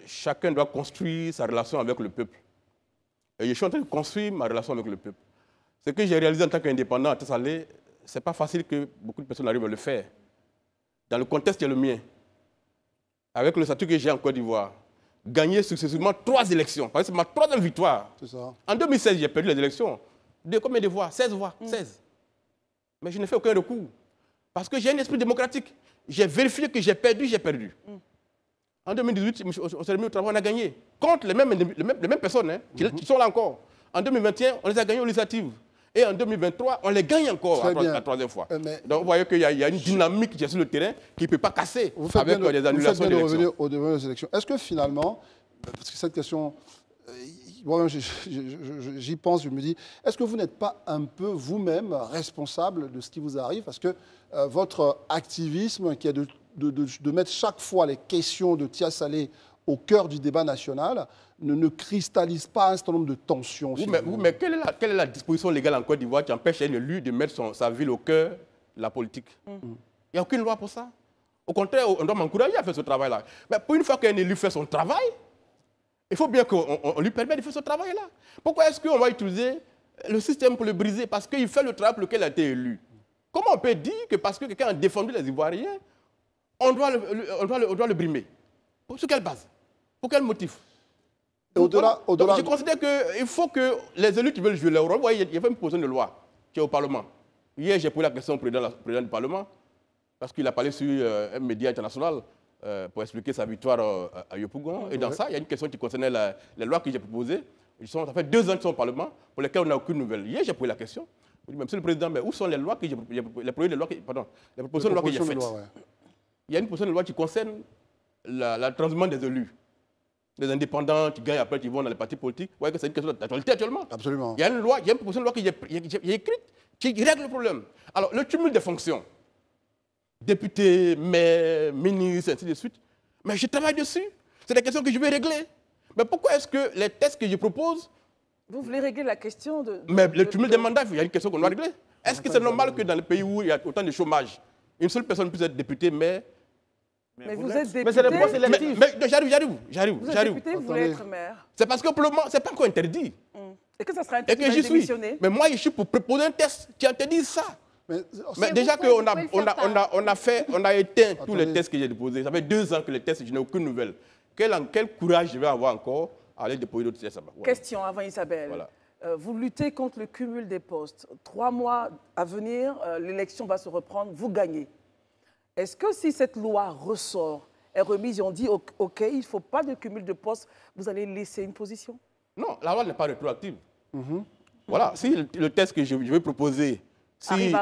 chacun doit construire sa relation avec le peuple. Et je suis en train de construire ma relation avec le peuple. Ce que j'ai réalisé en tant qu'indépendant à Saleh, ce n'est pas facile que beaucoup de personnes arrivent à le faire. Dans le contexte qui est le mien, avec le statut que j'ai en Côte d'Ivoire, gagner successivement 3 élections. Parce que c'est ma 3e victoire. C'est ça. En 2016, j'ai perdu les élections. De combien de voix? 16 voix. 16. Mais je n'ai fait aucun recours. Parce que j'ai un esprit démocratique. J'ai vérifié que j'ai perdu, j'ai perdu. En 2018, on s'est remis au travail, on a gagné. Contre les mêmes personnes qui sont là encore. En 2021, on les a gagnés aux législatives. Et en 2023, on les gagne encore la 3e fois. Donc vous voyez qu'il y a une dynamique qui est sur le terrain qui ne peut pas casser avec des annulations d'élections. Vous faites bien de revenir au devant des élections. Est-ce que finalement, parce que cette question, j'y pense, je me dis, est-ce que vous n'êtes pas un peu vous-même responsable de ce qui vous arrive? Parce que votre activisme, qui est de mettre chaque fois les questions de Tia Saleh au cœur du débat national, ne cristallise pas un certain nombre de tensions. Oui, mais quelle est la disposition légale en Côte d'Ivoire qui empêche un élu de mettre sa ville au cœur de la politique? Il n'y a aucune loi pour ça. Au contraire, on doit m'encourager à faire ce travail-là. Mais pour une fois qu'un élu fait son travail, il faut bien qu'on lui permette de faire ce travail-là. Pourquoi est-ce qu'on va utiliser le système pour le briser? Parce qu'il fait le travail pour lequel il a été élu. Comment on peut dire que parce que quelqu'un a défendu les Ivoiriens, on doit le brimer? Sur quelle base? Pour quel motif? Au-delà, je considère qu'il faut que les élus qui veulent jouer leur rôle, vous voyez, il y a une proposition de loi qui est au Parlement. Hier, j'ai posé la question au président du Parlement, parce qu'il a parlé sur un média international pour expliquer sa victoire à Yopougon. Et dans ça, il y a une question qui concernait les lois que j'ai proposées. Ça fait 2 ans qu'ils sont au Parlement, pour lesquelles on n'a aucune nouvelle. Hier, j'ai posé la question. Je dis, monsieur le Président, mais où sont les lois que les propositions de loi que j'ai faites? Il y a une proposition de loi qui concerne la transhumance des élus. Les indépendants qui gagnent après, qui vont dans les partis politiques. Vous voyez que c'est une question d'actualité actuellement. Absolument. Il y a une proposition de loi que j'ai écrite qui règle le problème. Alors, le cumul des fonctions, député, maire, ministre, ainsi de suite, mais je travaille dessus. C'est des questions que je vais régler. Mais pourquoi est-ce que les tests que je propose... Vous voulez régler la question de... Mais le cumul des mandats, il y a une question qu'on doit régler. Est-ce que c'est normal que dans les pays où il y a autant de chômage, une seule personne puisse être députée, maire... Mais vous êtes député. Mais c'est le poste électif. Mais j'arrive. Vous êtes député, vous voulez être maire. C'est parce que pour le moment, ce n'est pas encore interdit. Et que ça sera interdit de démissionner. Mais moi, je suis pour proposer un test qui interdit ça. Mais déjà qu'on a éteint tous les tests que j'ai déposés. Ça fait 2 ans que les tests, je n'ai aucune nouvelle. Quel courage je vais avoir encore à aller déposer d'autres tests? Voilà. Question avant Isabelle. Voilà. Vous luttez contre le cumul des postes. 3 mois à venir, l'élection va se reprendre, vous gagnez. Est-ce que si cette loi ressort, est remise et on dit OK, il ne faut pas de cumul de postes, vous allez laisser une position? Non, la loi n'est pas rétroactive. Voilà, si le test que je vais proposer, s'il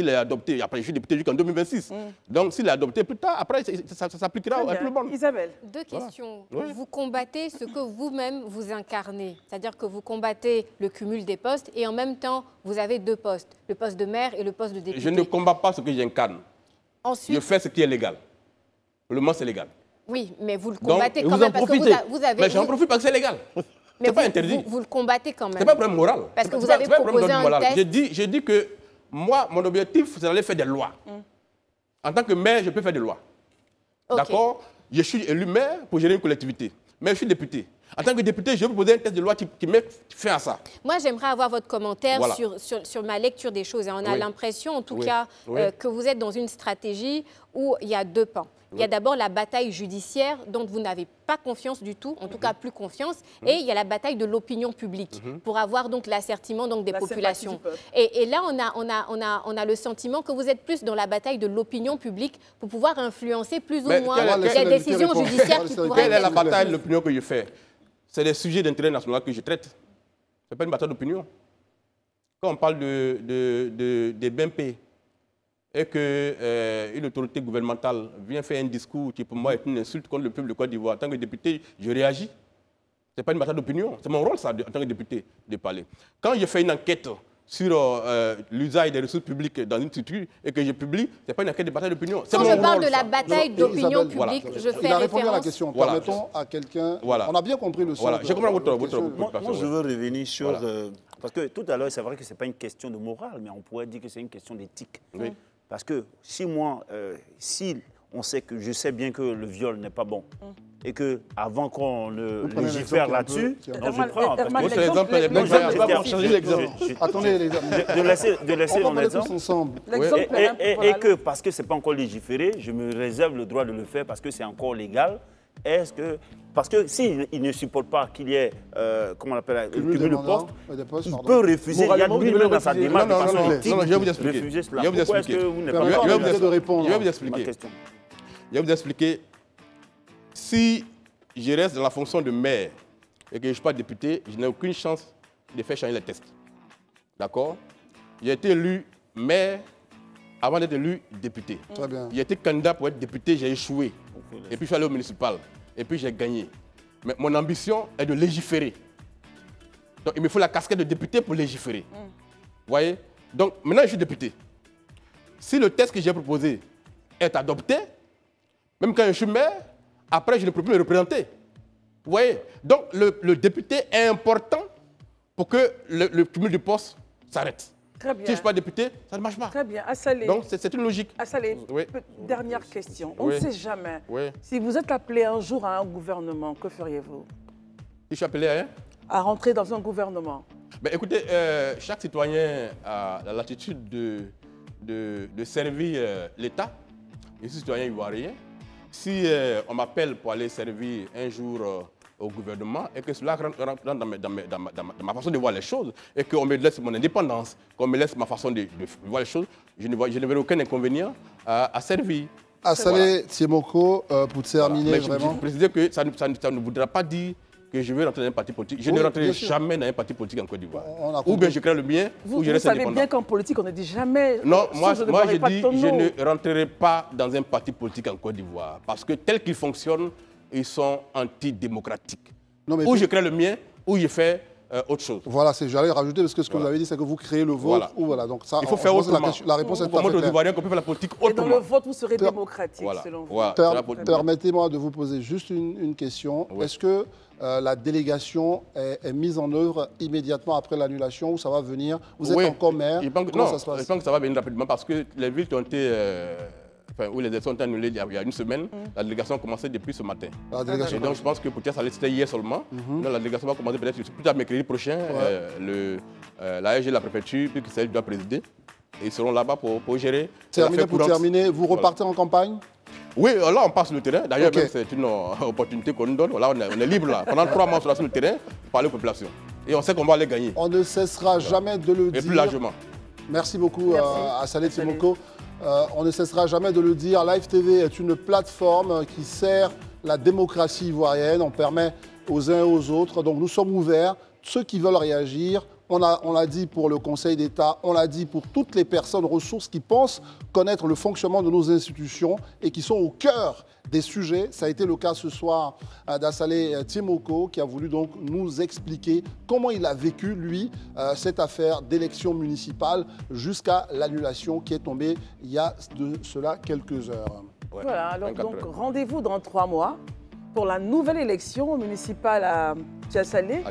est adopté, après je suis député jusqu'en 2026, donc s'il est adopté plus tard, après ça s'appliquera à tout le monde. Isabelle. 2 questions. Voilà. Vous combattez ce que vous-même vous incarnez, c'est-à-dire que vous combattez le cumul des postes et en même temps vous avez 2 postes, le poste de maire et le poste de député. Je ne combats pas ce que j'incarne. Ensuite, je fais ce qui est légal. Pour le moment, c'est légal. Oui, mais vous le combattez quand même parce que vous avez... Mais j'en profite parce que c'est légal. Mais c'est pas interdit. Vous le combattez quand même. C'est pas un problème moral. Parce que vous avez proposé un test. J'ai dit que moi, mon objectif, c'est d'aller faire des lois. En tant que maire, je peux faire des lois. Okay. D'accord? Je suis élu maire pour gérer une collectivité. Mais je suis député. En tant que député, je vais proposer un test de loi qui met fin à ça. Moi, j'aimerais avoir votre commentaire sur ma lecture des choses. Et on a l'impression, en tout cas, que vous êtes dans une stratégie où il y a 2 pans. Il y a d'abord la bataille judiciaire dont vous n'avez pas confiance du tout, en tout cas plus confiance, et il y a la bataille de l'opinion publique pour avoir donc l'assertiment des populations. Et là, on a le sentiment que vous êtes plus dans la bataille de l'opinion publique pour pouvoir influencer plus ou moins les décisions judiciaires qui pourraient... Quelle est la bataille de l'opinion que je fais? C'est des sujets d'intérêt national que je traite. Ce n'est pas une bataille d'opinion. Quand on parle des BNP, et qu'une autorité gouvernementale vient faire un discours qui pour moi est une insulte contre le peuple de Côte d'Ivoire, en tant que député, je réagis. Ce n'est pas une bataille d'opinion. C'est mon rôle, ça, en tant que député, de parler. Quand je fais une enquête sur l'usage des ressources publiques dans une structure et que je publie, ce n'est pas une enquête de bataille d'opinion. Quand je parle de la bataille d'opinion publique, je fais référence... Il a répondu à la question. Permettons à quelqu'un... On a bien compris le sens. J'ai compris votre moi, je veux revenir sur... Parce que tout à l'heure, c'est vrai que ce n'est pas une question de morale, mais on pourrait dire que c'est une question d'éthique. Oui. Parce que si moi, on sait que je sais bien que le viol n'est pas bon et que avant qu'on légifère là-dessus, je prends. Attendez, les amis. De laisser mon exemple. Et que parce que c'est pas encore légiféré, je me réserve le droit de le faire parce que c'est encore légal. Est-ce que parce que s'il ne supporte pas qu'il y ait comment on appelle le cumul de postes, il peut refuser. Il y a lui-même dans sa démarche de façon éthique. Je vais vous expliquer. Pourquoi est-ce que vous n'êtes pas Je vais vous expliquer. Je vais vous expliquer. Si je reste dans la fonction de maire et que je ne suis pas député, je n'ai aucune chance de faire changer les tests. D'accord? J'ai été élu maire avant d'être élu député. Très bien. J'ai été candidat pour être député, j'ai échoué. Et puis je suis allé au municipal. Et puis j'ai gagné. Mais mon ambition est de légiférer. Donc, il me faut la casquette de député pour légiférer. Vous voyez? Donc, maintenant, je suis député. Si le texte que j'ai proposé est adopté, même quand je suis maire, après, je ne peux plus le représenter. Vous voyez? Donc, le député est important pour que le cumul de postes s'arrête. Très bien. Si je ne suis pas député, ça ne marche pas. Très bien. Assalé. Donc, c'est une logique. Assalé, Oui. dernière question. On ne sait jamais. Oui. Si vous êtes appelé un jour à un gouvernement, que feriez-vous? Si je suis appelé à rien? À rentrer dans un gouvernement. Ben, écoutez, chaque citoyen a la latitude de servir l'État. Je suis citoyen ivoirien. Si on m'appelle pour aller servir un jour au gouvernement et que cela rentre dans ma façon de voir les choses et qu'on me laisse mon indépendance, qu'on me laisse ma façon de voir les choses, je ne verrai aucun inconvénient à servir. Assalé Tiemoko, pour terminer vraiment. Je précise que ça ne voudra pas dire que je vais rentrer dans un parti politique. Je ne rentrerai jamais dans un parti politique en Côte d'Ivoire. Ou bien je crée le mien, ou je reste indépendant. Vous savez bien qu'en politique, on ne dit jamais... Non, moi je dis, je ne rentrerai pas dans un parti politique en Côte d'Ivoire. Parce que tel qu'ils fonctionnent, ils sont antidémocratiques. Ou je crée le mien, ou je fais autre chose. Voilà, j'allais rajouter, parce que ce que vous avez dit, c'est que vous créez le vôtre. Voilà. Donc ça, il faut faire autrement. La réponse est tout à fait claire. Ivoiriens qu'on peut faire la politique autrement. Et dans le vote, vous serez démocratique, selon vous. Permettez-moi de vous poser juste une question. Est-ce que la délégation est mise en œuvre immédiatement après l'annulation ou ça va venir? Vous êtes encore maire? Comment ça se passe? Je pense que ça va venir rapidement parce que les villes qui ont été... où les élections ont été annulées il y a une semaine, la délégation a commencé depuis ce matin. Et donc je pense que peut-être ça c'était hier seulement. Donc, la délégation va commencer peut-être plus tard mercredi prochain. La AG de la préfecture, puis celle doit présider. Et ils seront là-bas pour gérer. Pour terminer, vous repartez en campagne? Oui, là on passe sur le terrain. D'ailleurs, c'est une opportunité qu'on nous donne. Là, on est libre là. Pendant 3 mois, on sera sur le terrain pour parler aux populations. Et on sait qu'on va aller gagner. On ne cessera jamais de le dire. Et plus largement. Merci beaucoup à Assalé Tiemoko. On ne cessera jamais de le dire. Live TV est une plateforme qui sert la démocratie ivoirienne. On permet aux uns et aux autres. Donc nous sommes ouverts. Ceux qui veulent réagir, on l'a dit pour le Conseil d'État, on l'a dit pour toutes les personnes ressources qui pensent connaître le fonctionnement de nos institutions et qui sont au cœur des sujets. Ça a été le cas ce soir d'Assalé Tiemoko qui a voulu donc nous expliquer comment il a vécu, lui, cette affaire d'élection municipale jusqu'à l'annulation qui est tombée il y a de cela quelques heures. Voilà, alors donc rendez-vous dans 3 mois pour la nouvelle élection municipale à Tiassalé.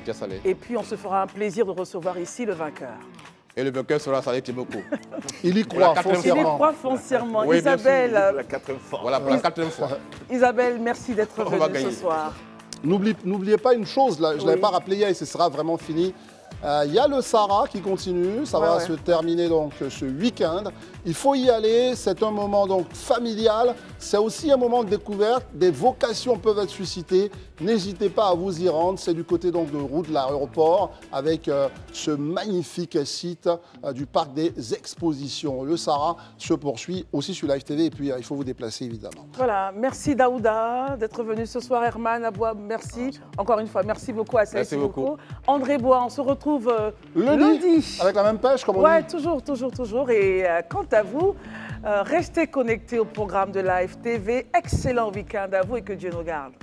Et puis on se fera un plaisir de recevoir ici le vainqueur. Et le vainqueur sera Assalé Tiemoko. Il y croit foncièrement. Il y croit foncièrement. Oui, Isabelle. La 4e fois. Voilà, pour la 4e fois. Isabelle, merci d'être venue ce soir. N'oubliez pas une chose, là, je ne l'avais pas rappelé hier et ce sera vraiment fini. Il y a le Sahara qui continue, ça va se terminer donc ce week-end. Il faut y aller, c'est un moment donc familial, c'est aussi un moment de découverte, des vocations peuvent être suscitées. N'hésitez pas à vous y rendre, c'est du côté donc de route de l'aéroport avec ce magnifique site du parc des expositions. Le Sahara se poursuit aussi sur Live TV et puis il faut vous déplacer évidemment. Voilà, merci Daouda d'être venu ce soir, Herman Aboua, merci. Encore une fois, merci beaucoup à Assalé Tiemoko. André Bois, on se retrouve lundi. Avec la même pêche, comme on dit. toujours. Et quant à vous, restez connectés au programme de Live TV. Excellent week-end à vous et que Dieu nous garde.